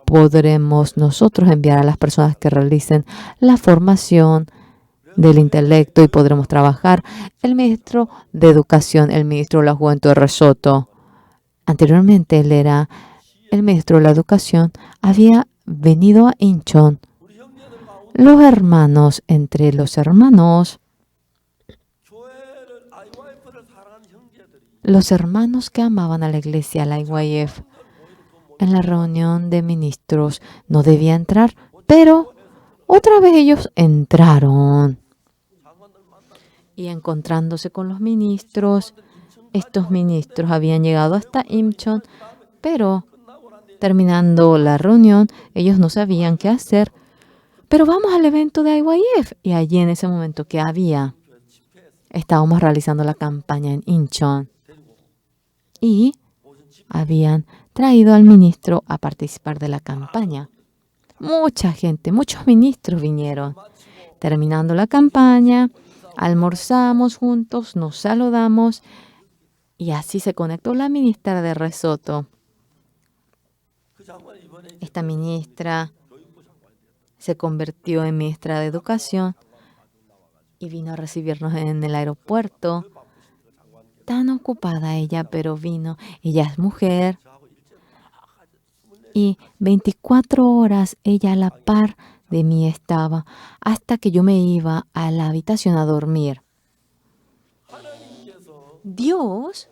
podremos nosotros enviar a las personas que realicen la formación del intelecto y podremos trabajar. El ministro de Educación, el ministro de la Juventud de Lesoto, anteriormente él era el ministro de la Educación, había venido a Incheon. Los hermanos, entre los hermanos, los hermanos que amaban a la iglesia, a la IYF, en la reunión de ministros no debía entrar, pero otra vez ellos entraron. Y encontrándose con los ministros, estos ministros habían llegado hasta Incheon, pero terminando la reunión, ellos no sabían qué hacer. Pero vamos al evento de IYF. Y allí en ese momento que estábamos realizando la campaña en Incheon. Y habían traído al ministro a participar de la campaña. Mucha gente, muchos ministros vinieron. Terminando la campaña, almorzamos juntos, nos saludamos y así se conectó la ministra de Lesoto. Esta ministra se convirtió en ministra de Educación y vino a recibirnos en el aeropuerto. Tan ocupada ella, pero vino. Ella es mujer. Y 24 horas ella a la par de mí estaba hasta que yo me iba a la habitación a dormir. Dios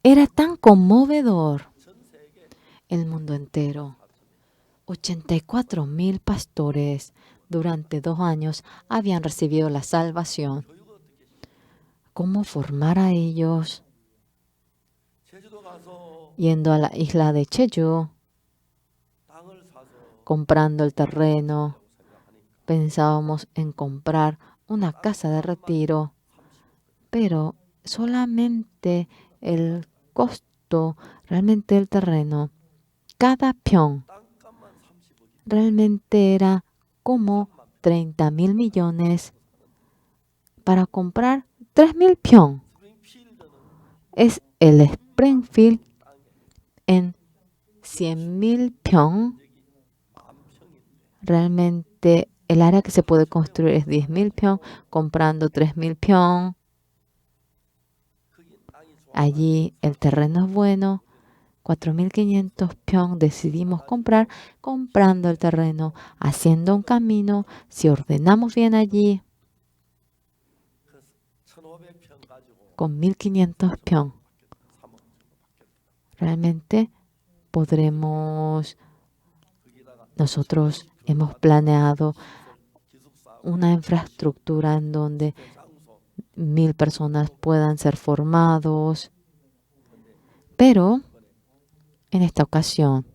era tan conmovedor. El mundo entero. 84,000 pastores durante 2 años habían recibido la salvación. ¿Cómo formar a ellos? Yendo a la isla de Jeju, comprando el terreno, pensábamos en comprar una casa de retiro, pero solamente el costo, realmente el terreno, cada peón, realmente era como 30,000 millones para comprar 3,000 peón. Es el Springfield en 100,000 peón. Realmente el área que se puede construir es 10,000 peón, comprando 3,000 peón. Allí el terreno es bueno. 4,500 peón decidimos comprar, comprando el terreno, haciendo un camino. Si ordenamos bien allí, con 1,500 peón, realmente podremos. Nosotros hemos planeado una infraestructura en donde 1,000 personas puedan ser formados. Pero en esta ocasión,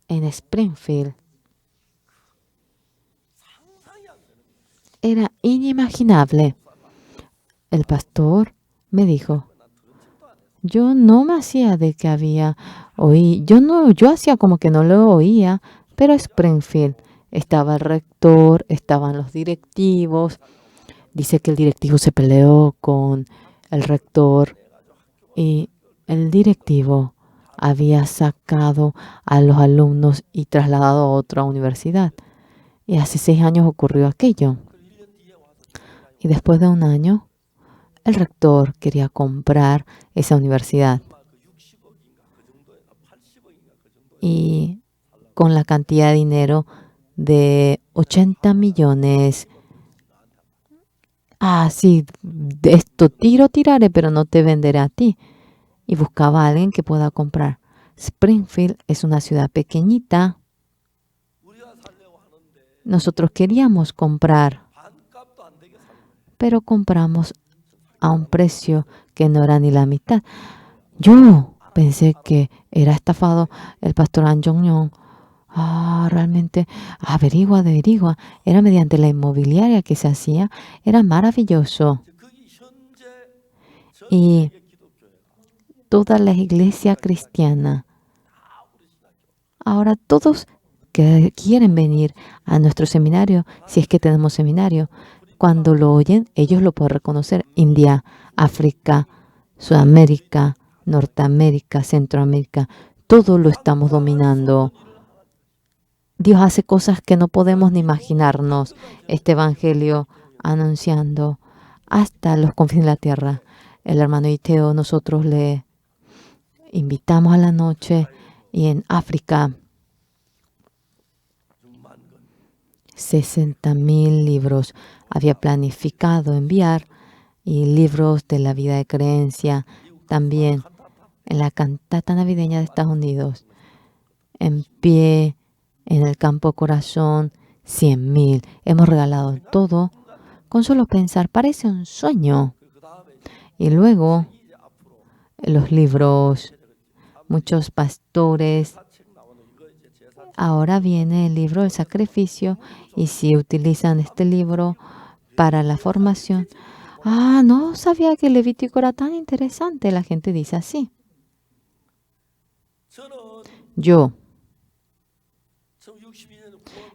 en Springfield, era inimaginable. El pastor me dijo, yo no me hacía de que había oído, yo hacía como que no lo oía, pero Springfield estaba el rector, estaban los directivos. Dice que el directivo se peleó con el rector y el directivo había sacado a los alumnos y trasladado a otra universidad. Y hace 6 años ocurrió aquello. Y después de 1 año, el rector quería comprar esa universidad. Y con la cantidad de dinero de 80 millones. Sí, de esto tiraré, pero no te venderé a ti. Y buscaba a alguien que pueda comprar. Springfield es una ciudad pequeñita. Nosotros queríamos comprar, pero compramos a un precio que no era ni la mitad. Yo pensé que era estafado el pastor An Jong-yong. Realmente, averigua. Era mediante la inmobiliaria que se hacía. Era maravilloso. Y toda la iglesia cristiana, ahora todos que quieren venir a nuestro seminario, si es que tenemos seminario, cuando lo oyen, ellos lo pueden reconocer. India, África, Sudamérica, Norteamérica, Centroamérica, todo lo estamos dominando. Dios hace cosas que no podemos ni imaginarnos. Este evangelio anunciando hasta los confines de la tierra. El hermano Iteo, nosotros le invitamos a la noche y en África 60.000 libros había planificado enviar, y libros de la vida de creencia también en la cantata navideña de Estados Unidos. En pie, en el campo corazón, 100.000. Hemos regalado todo con solo pensar, parece un sueño. Y luego los libros, muchos pastores. Ahora viene el libro del sacrificio, y si utilizan este libro para la formación, no sabía que el Levítico era tan interesante. La gente dice así. Yo,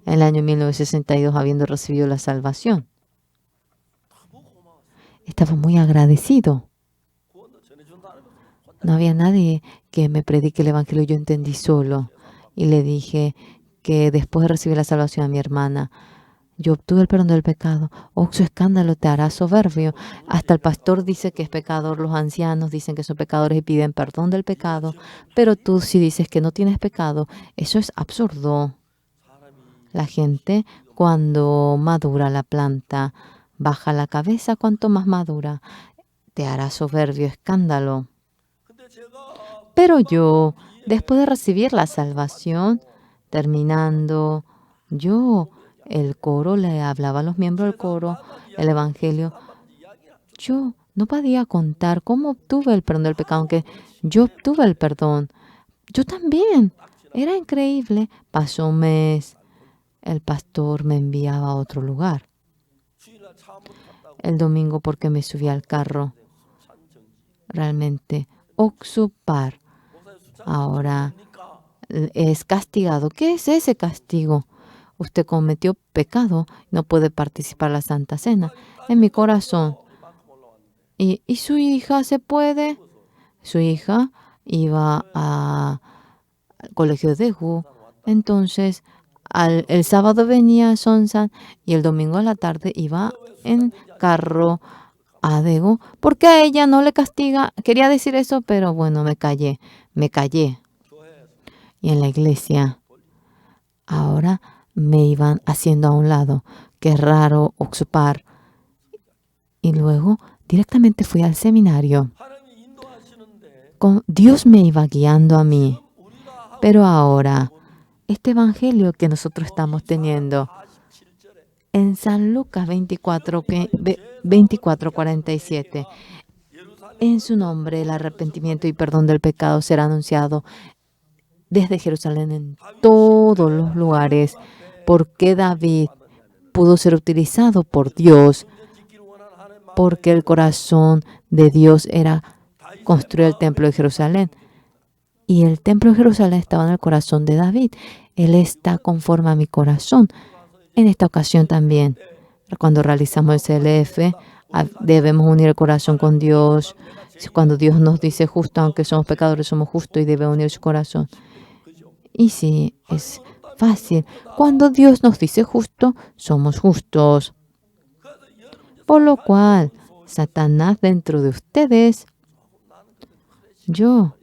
en el año 1962, habiendo recibido la salvación, estaba muy agradecido. No había nadie que me predique el Evangelio, yo entendí solo. Y le dije que después de recibir la salvación a mi hermana, yo obtuve el perdón del pecado. Su escándalo te hará soberbio. Hasta el pastor dice que es pecador, los ancianos dicen que son pecadores y piden perdón del pecado, pero tú si dices que no tienes pecado, eso es absurdo. La gente, cuando madura la planta, baja la cabeza, cuanto más madura, te hará soberbio, escándalo. Pero yo, después de recibir la salvación, terminando, el coro, le hablaba a los miembros del coro, el Evangelio. Yo no podía contar cómo obtuve el perdón del pecado, aunque yo obtuve el perdón. Yo también. Era increíble. Pasó un mes, el pastor me enviaba a otro lugar. El domingo, porque me subí al carro, realmente, Oxupar ahora es castigado. ¿Qué es ese castigo? Usted cometió pecado, no puede participar en la Santa Cena. En mi corazón. ¿Y su hija se puede? Su hija iba al colegio de Daegu. Entonces, el sábado venía a Sonsan y el domingo a la tarde iba en carro a Daegu. ¿Por qué a ella no le castiga? Quería decir eso, pero bueno, me callé. Y en la iglesia ahora me iban haciendo a un lado. Qué raro, Oxupar. Y luego directamente fui al seminario. Dios me iba guiando a mí. Pero ahora, este evangelio que nosotros estamos teniendo en San Lucas 24:47, en su nombre el arrepentimiento y perdón del pecado será anunciado desde Jerusalén en todos los lugares. Porque David pudo ser utilizado por Dios, porque el corazón de Dios era construir el templo de Jerusalén. Y el templo de Jerusalén estaba en el corazón de David. Él está conforme a mi corazón. En esta ocasión también, cuando realizamos el CLF, debemos unir el corazón con Dios. Cuando Dios nos dice justo, aunque somos pecadores, somos justos y debe unir su corazón. Y sí, es fácil. Cuando Dios nos dice justo, somos justos. Por lo cual, Satanás dentro de ustedes, no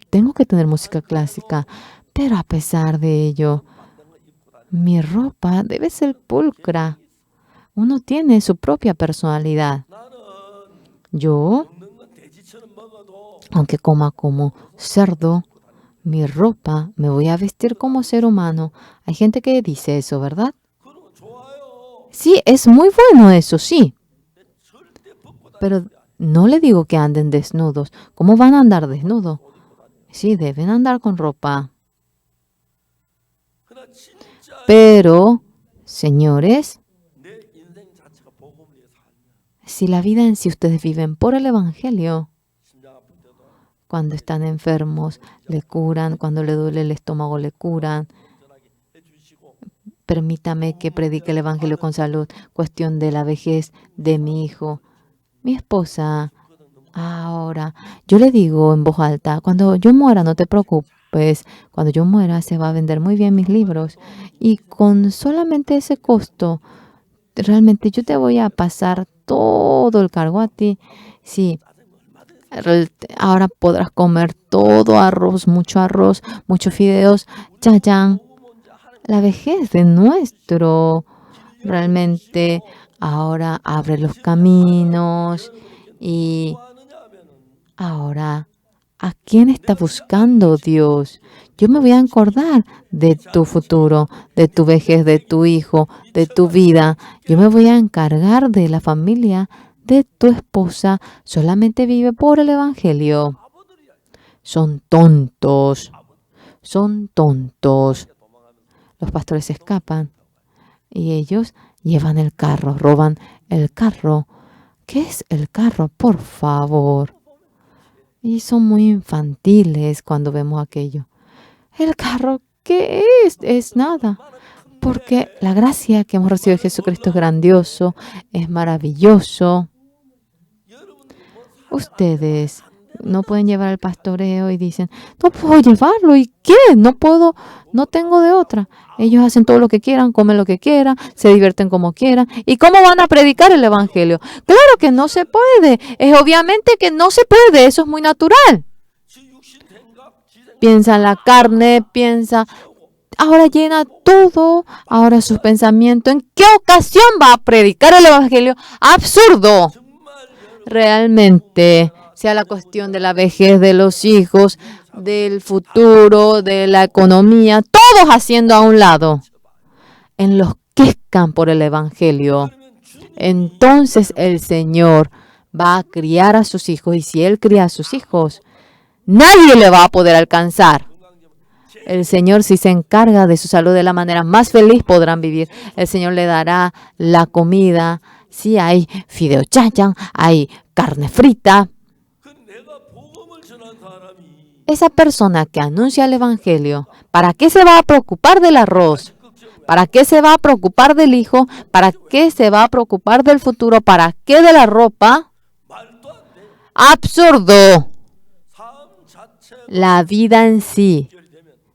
tengo que tener música clásica, pero a pesar de ello, mi ropa debe ser pulcra. Uno tiene su propia personalidad. Yo, aunque coma como cerdo, mi ropa me voy a vestir como ser humano. Hay gente que dice eso, ¿verdad? Sí, es muy bueno eso, sí. Pero no le digo que anden desnudos. ¿Cómo van a andar desnudos? Sí, deben andar con ropa. Pero, señores, si la vida en sí ustedes viven por el Evangelio, cuando están enfermos, le curan, cuando le duele el estómago, le curan. Permítame que predique el Evangelio con salud. Cuestión de la vejez de mi hijo. Mi esposa, ahora, yo le digo en voz alta, cuando yo muera, no te preocupes. Cuando yo muera, se va a vender muy bien mis libros. Y con solamente ese costo, realmente yo te voy a pasar todo el cargo a ti. Sí. Ahora podrás comer todo arroz, muchos fideos, chayán. La vejez de nuestro realmente ahora abre los caminos y ahora, ¿a quién está buscando Dios? Yo me voy a acordar de tu futuro, de tu vejez, de tu hijo, de tu vida. Yo me voy a encargar de la familia de tu esposa. Solamente vive por el Evangelio. Son tontos, son tontos. Los pastores escapan y ellos llevan el carro, roban el carro. ¿Qué es el carro? Por favor. Y son muy infantiles cuando vemos aquello. El carro, ¿qué es? Es nada. Porque la gracia que hemos recibido de Jesucristo es grandioso, es maravilloso. Ustedes no pueden llevar al pastoreo y dicen, no puedo llevarlo. ¿Y qué? No puedo, no tengo de otra. Ellos hacen todo lo que quieran, comen lo que quieran, se divierten como quieran. ¿Y cómo van a predicar el Evangelio? Claro que no se puede. Es obviamente que no se puede. Eso es muy natural. Piensa en la carne, piensa, ahora llena todo, ahora sus pensamientos. ¿En qué ocasión va a predicar el Evangelio? Absurdo. Realmente, sea la cuestión de la vejez de los hijos, del futuro, de la economía, todos haciendo a un lado. Enloquezcan por el Evangelio. Entonces el Señor va a criar a sus hijos y si Él cría a sus hijos, nadie le va a poder alcanzar. El Señor, si se encarga de su salud de la manera más feliz, podrán vivir. El Señor le dará la comida. Si hay fideo chachan, hay carne frita. Esa persona que anuncia el Evangelio, ¿para qué se va a preocupar del arroz? ¿Para qué se va a preocupar del hijo? ¿Para qué se va a preocupar del futuro? ¿Para qué de la ropa? Absurdo. La vida en sí,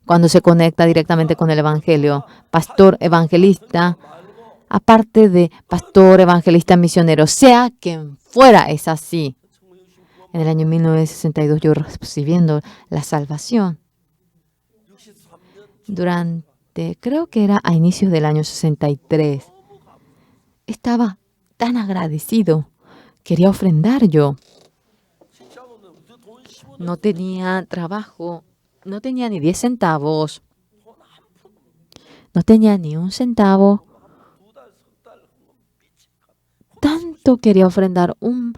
cuando se conecta directamente con el Evangelio, pastor evangelista, aparte de pastor evangelista misionero, sea quien fuera, es así. En el año 1962 yo recibiendo la salvación. Durante, creo que era a inicios del año 63, estaba tan agradecido. Quería ofrendar yo. No tenía trabajo, no tenía ni 10 centavos, no tenía ni un centavo. Tanto quería ofrendar, un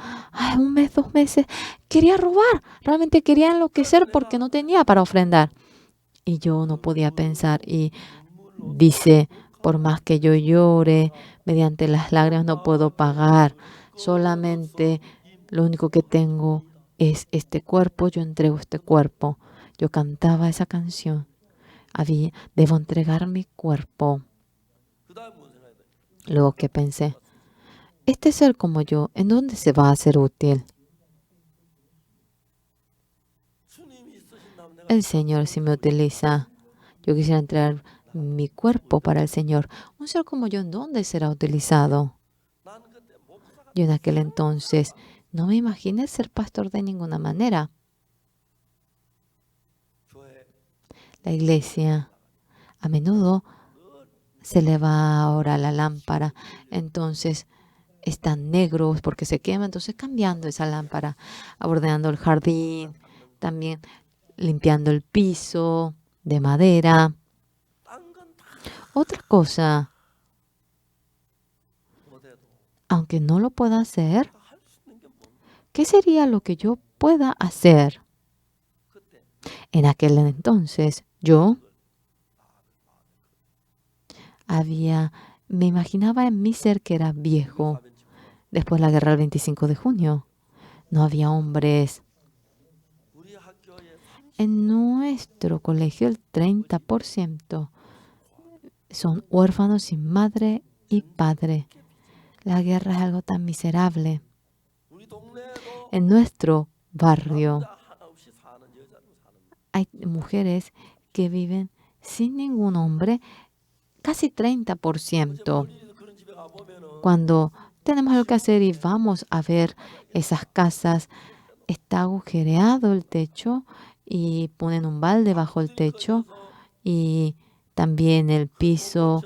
mes, 2 meses, quería robar, realmente quería enloquecer porque no tenía para ofrendar. Y yo no podía pensar y dice, por más que yo llore, mediante las lágrimas no puedo pagar, solamente lo único que tengo es este cuerpo, yo entrego este cuerpo. Yo cantaba esa canción, debo entregar mi cuerpo. Luego que pensé, este ser como yo, ¿en dónde se va a hacer útil? El Señor si me utiliza. Yo quisiera entregar mi cuerpo para el Señor. Un ser como yo, ¿en dónde será utilizado? Yo en aquel entonces no me imaginé ser pastor de ninguna manera. La iglesia a menudo se le va ahora la lámpara, entonces están negros porque se quema, entonces cambiando esa lámpara, ordenando el jardín, también limpiando el piso de madera. Otra cosa, aunque no lo pueda hacer, ¿qué sería lo que yo pueda hacer? En aquel entonces yo me imaginaba en mi ser que era viejo. Después de la guerra del 25 de junio, no había hombres. En nuestro colegio el 30% son huérfanos sin madre y padre. La guerra es algo tan miserable. En nuestro barrio hay mujeres que viven sin ningún hombre, casi 30%. Cuando tenemos algo que hacer y vamos a ver esas casas, está agujereado el techo y ponen un balde bajo el techo y También el piso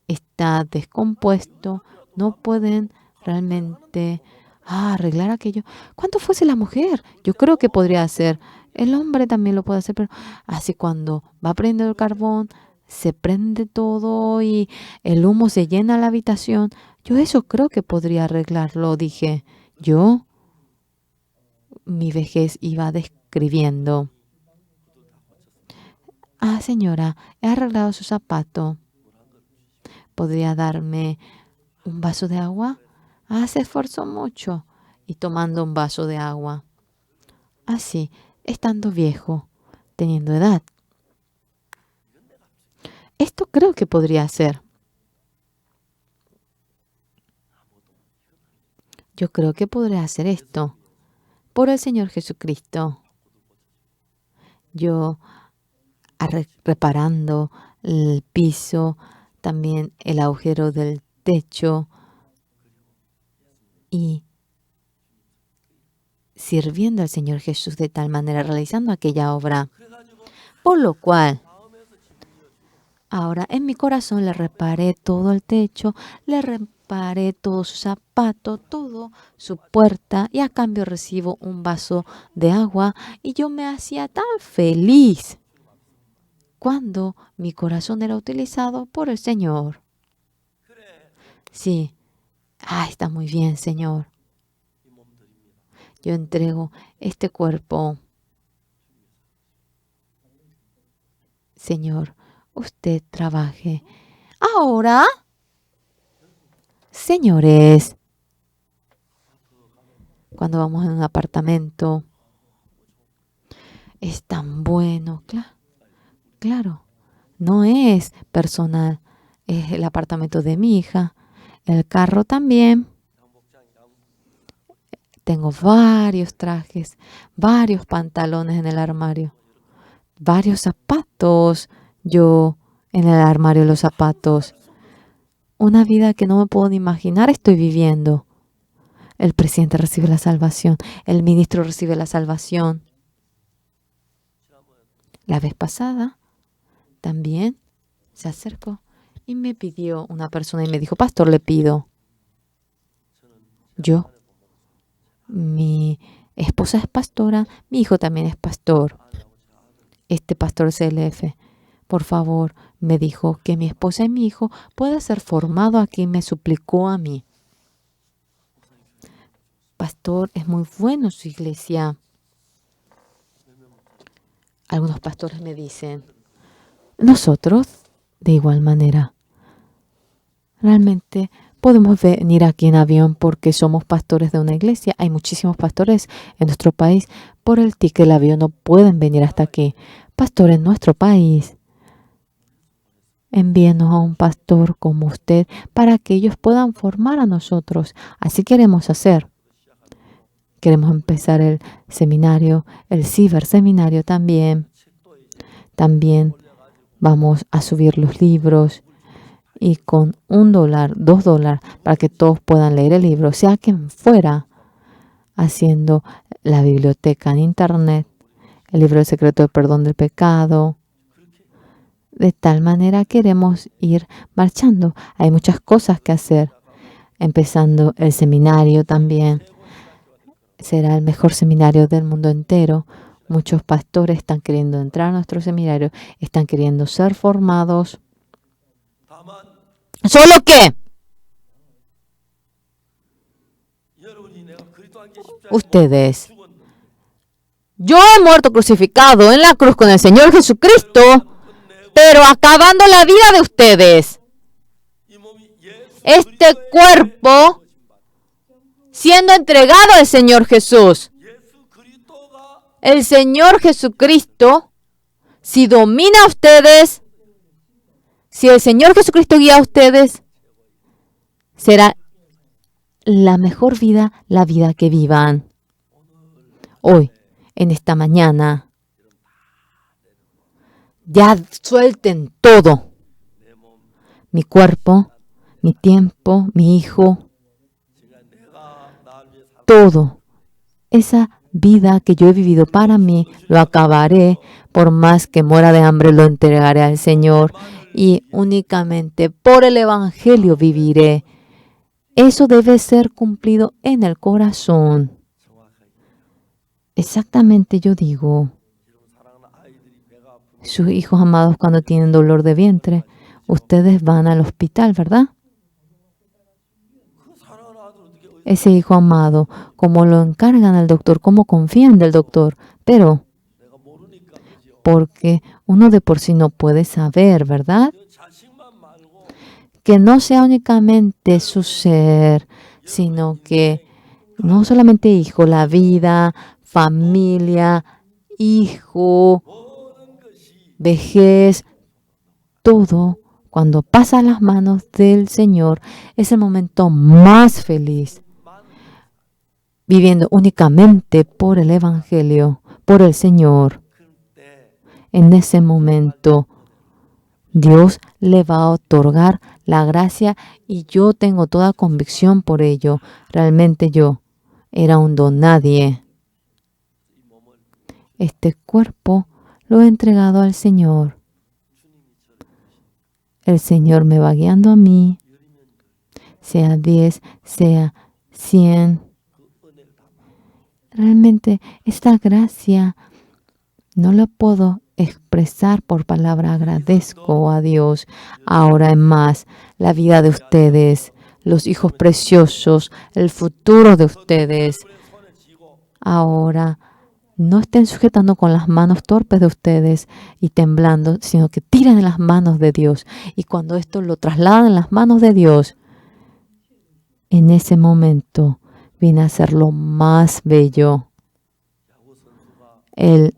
está descompuesto. No pueden realmente arreglar aquello. ¿Cuánto fuese la mujer? Yo creo que podría hacer. El hombre también lo puede hacer, pero así cuando va a prender el carbón, se prende todo y el humo se llena la habitación. Yo eso creo que podría arreglarlo, dije. Yo, mi vejez iba describiendo. Ah, señora, he arreglado su zapato. ¿Podría darme un vaso de agua? Ah, se esforzó mucho. Y tomando un vaso de agua. Así, estando viejo, teniendo edad. Esto creo que podría ser. Yo creo que podría hacer esto. Por el Señor Jesucristo. Yo reparando el piso, también el agujero del techo y sirviendo al Señor Jesús de tal manera, realizando aquella obra. Por lo cual, ahora en mi corazón le reparé todo el techo, le reparé todo su zapato, todo su puerta y a cambio recibo un vaso de agua y yo me hacía tan feliz cuando mi corazón era utilizado por el Señor. Sí, está muy bien, Señor. Yo entrego este cuerpo. Señor, usted trabaje. Ahora, señores, cuando vamos en un apartamento, es tan bueno. Claro, no es personal, es el apartamento de mi hija, el carro también. Tengo varios trajes, varios pantalones en el armario, varios zapatos. Yo en el armario de los zapatos. Una vida que no me puedo ni imaginar estoy viviendo. El presidente recibe la salvación, el ministro recibe la salvación. La vez pasada también se acercó y me pidió una persona y me dijo, pastor, le pido. Mi esposa es pastora, mi hijo también es pastor. Este pastor CLF, por favor, me dijo que mi esposa y mi hijo puedan ser formados aquí, me suplicó a mí. Pastor, es muy bueno su iglesia. Algunos pastores me dicen, nosotros, de igual manera, realmente podemos venir aquí en avión porque somos pastores de una iglesia. Hay muchísimos pastores en nuestro país. Por el ticket del avión no pueden venir hasta aquí. Pastor en nuestro país, envíenos a un pastor como usted para que ellos puedan formar a nosotros. Así queremos hacer. Queremos empezar el seminario, el ciberseminario también. También vamos a subir los libros y con $1, $2 para que todos puedan leer el libro, sea quien fuera, haciendo la biblioteca en internet, el libro del secreto del perdón del pecado. De tal manera queremos ir marchando. Hay muchas cosas que hacer. Empezando el seminario también. Será el mejor seminario del mundo entero. Muchos pastores están queriendo entrar a nuestro seminario, están queriendo ser formados. ¿Solo qué? Ustedes. Yo he muerto crucificado en la cruz con el Señor Jesucristo, pero acabando la vida de ustedes. Este cuerpo siendo entregado al Señor Jesús. El Señor Jesucristo, si domina a ustedes, si el Señor Jesucristo guía a ustedes, será la mejor vida, la vida que vivan. Hoy, en esta mañana, ya suelten todo. Mi cuerpo, mi tiempo, mi hijo, todo. Esa vida que yo he vivido para mí, lo acabaré. Por más que muera de hambre, lo entregaré al Señor. Y únicamente por el Evangelio viviré. Eso debe ser cumplido en el corazón. Exactamente yo digo, sus hijos amados cuando tienen dolor de vientre, ustedes van al hospital, ¿verdad? Ese hijo amado, como lo encargan al doctor, cómo confían del doctor, pero porque uno de por sí no puede saber, ¿verdad? Que no sea únicamente su ser, sino que no solamente hijo, la vida, familia, hijo, vejez, todo, cuando pasa a las manos del Señor, es el momento más feliz, viviendo únicamente por el Evangelio, por el Señor. En ese momento, Dios le va a otorgar la gracia y yo tengo toda convicción por ello. Realmente yo era un don nadie. Este cuerpo lo he entregado al Señor. El Señor me va guiando a mí, sea 10, sea 100. Realmente esta gracia no la puedo expresar por palabra. Agradezco a Dios. Ahora en más, la vida de ustedes, los hijos preciosos, el futuro de ustedes. Ahora, no estén sujetando con las manos torpes de ustedes y temblando, sino que tiren en las manos de Dios. Y cuando esto lo trasladan en las manos de Dios, en ese momento viene a ser lo más bello. El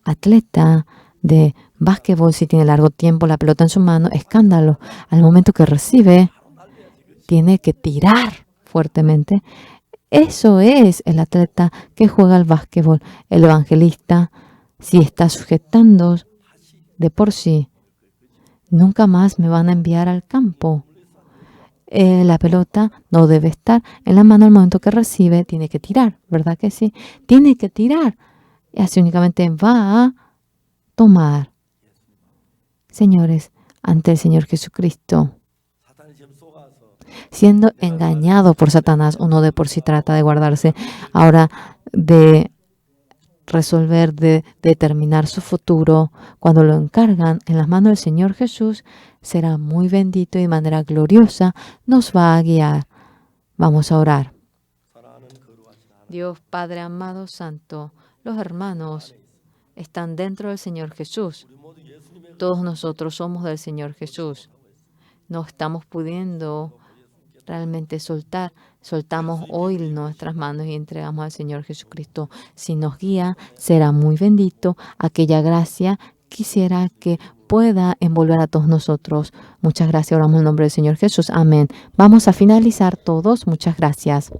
atleta de básquetbol, si tiene largo tiempo la pelota en su mano, escándalo. Al momento que recibe, tiene que tirar fuertemente. Eso es el atleta que juega al básquetbol. El evangelista, si está sujetando de por sí, nunca más me van a enviar al campo. La pelota no debe estar en la mano al momento que recibe, tiene que tirar, ¿verdad que sí? Tiene que tirar. Y así únicamente va a tomar. Señores, ante el Señor Jesucristo, siendo engañado por Satanás, uno de por sí trata de guardarse, ahora de resolver, de determinar su futuro. Cuando lo encargan en las manos del Señor Jesús, será muy bendito y de manera gloriosa nos va a guiar. Vamos a orar. Dios Padre amado, santo, los hermanos están dentro del Señor Jesús. Todos nosotros somos del Señor Jesús. No estamos pudiendo realmente soltar. Soltamos hoy nuestras manos y entregamos al Señor Jesucristo. Si nos guía, será muy bendito. Aquella gracia quisiera que pueda envolver a todos nosotros. Muchas gracias. Oramos en el nombre del Señor Jesús. Amén. Vamos a finalizar todos. Muchas gracias.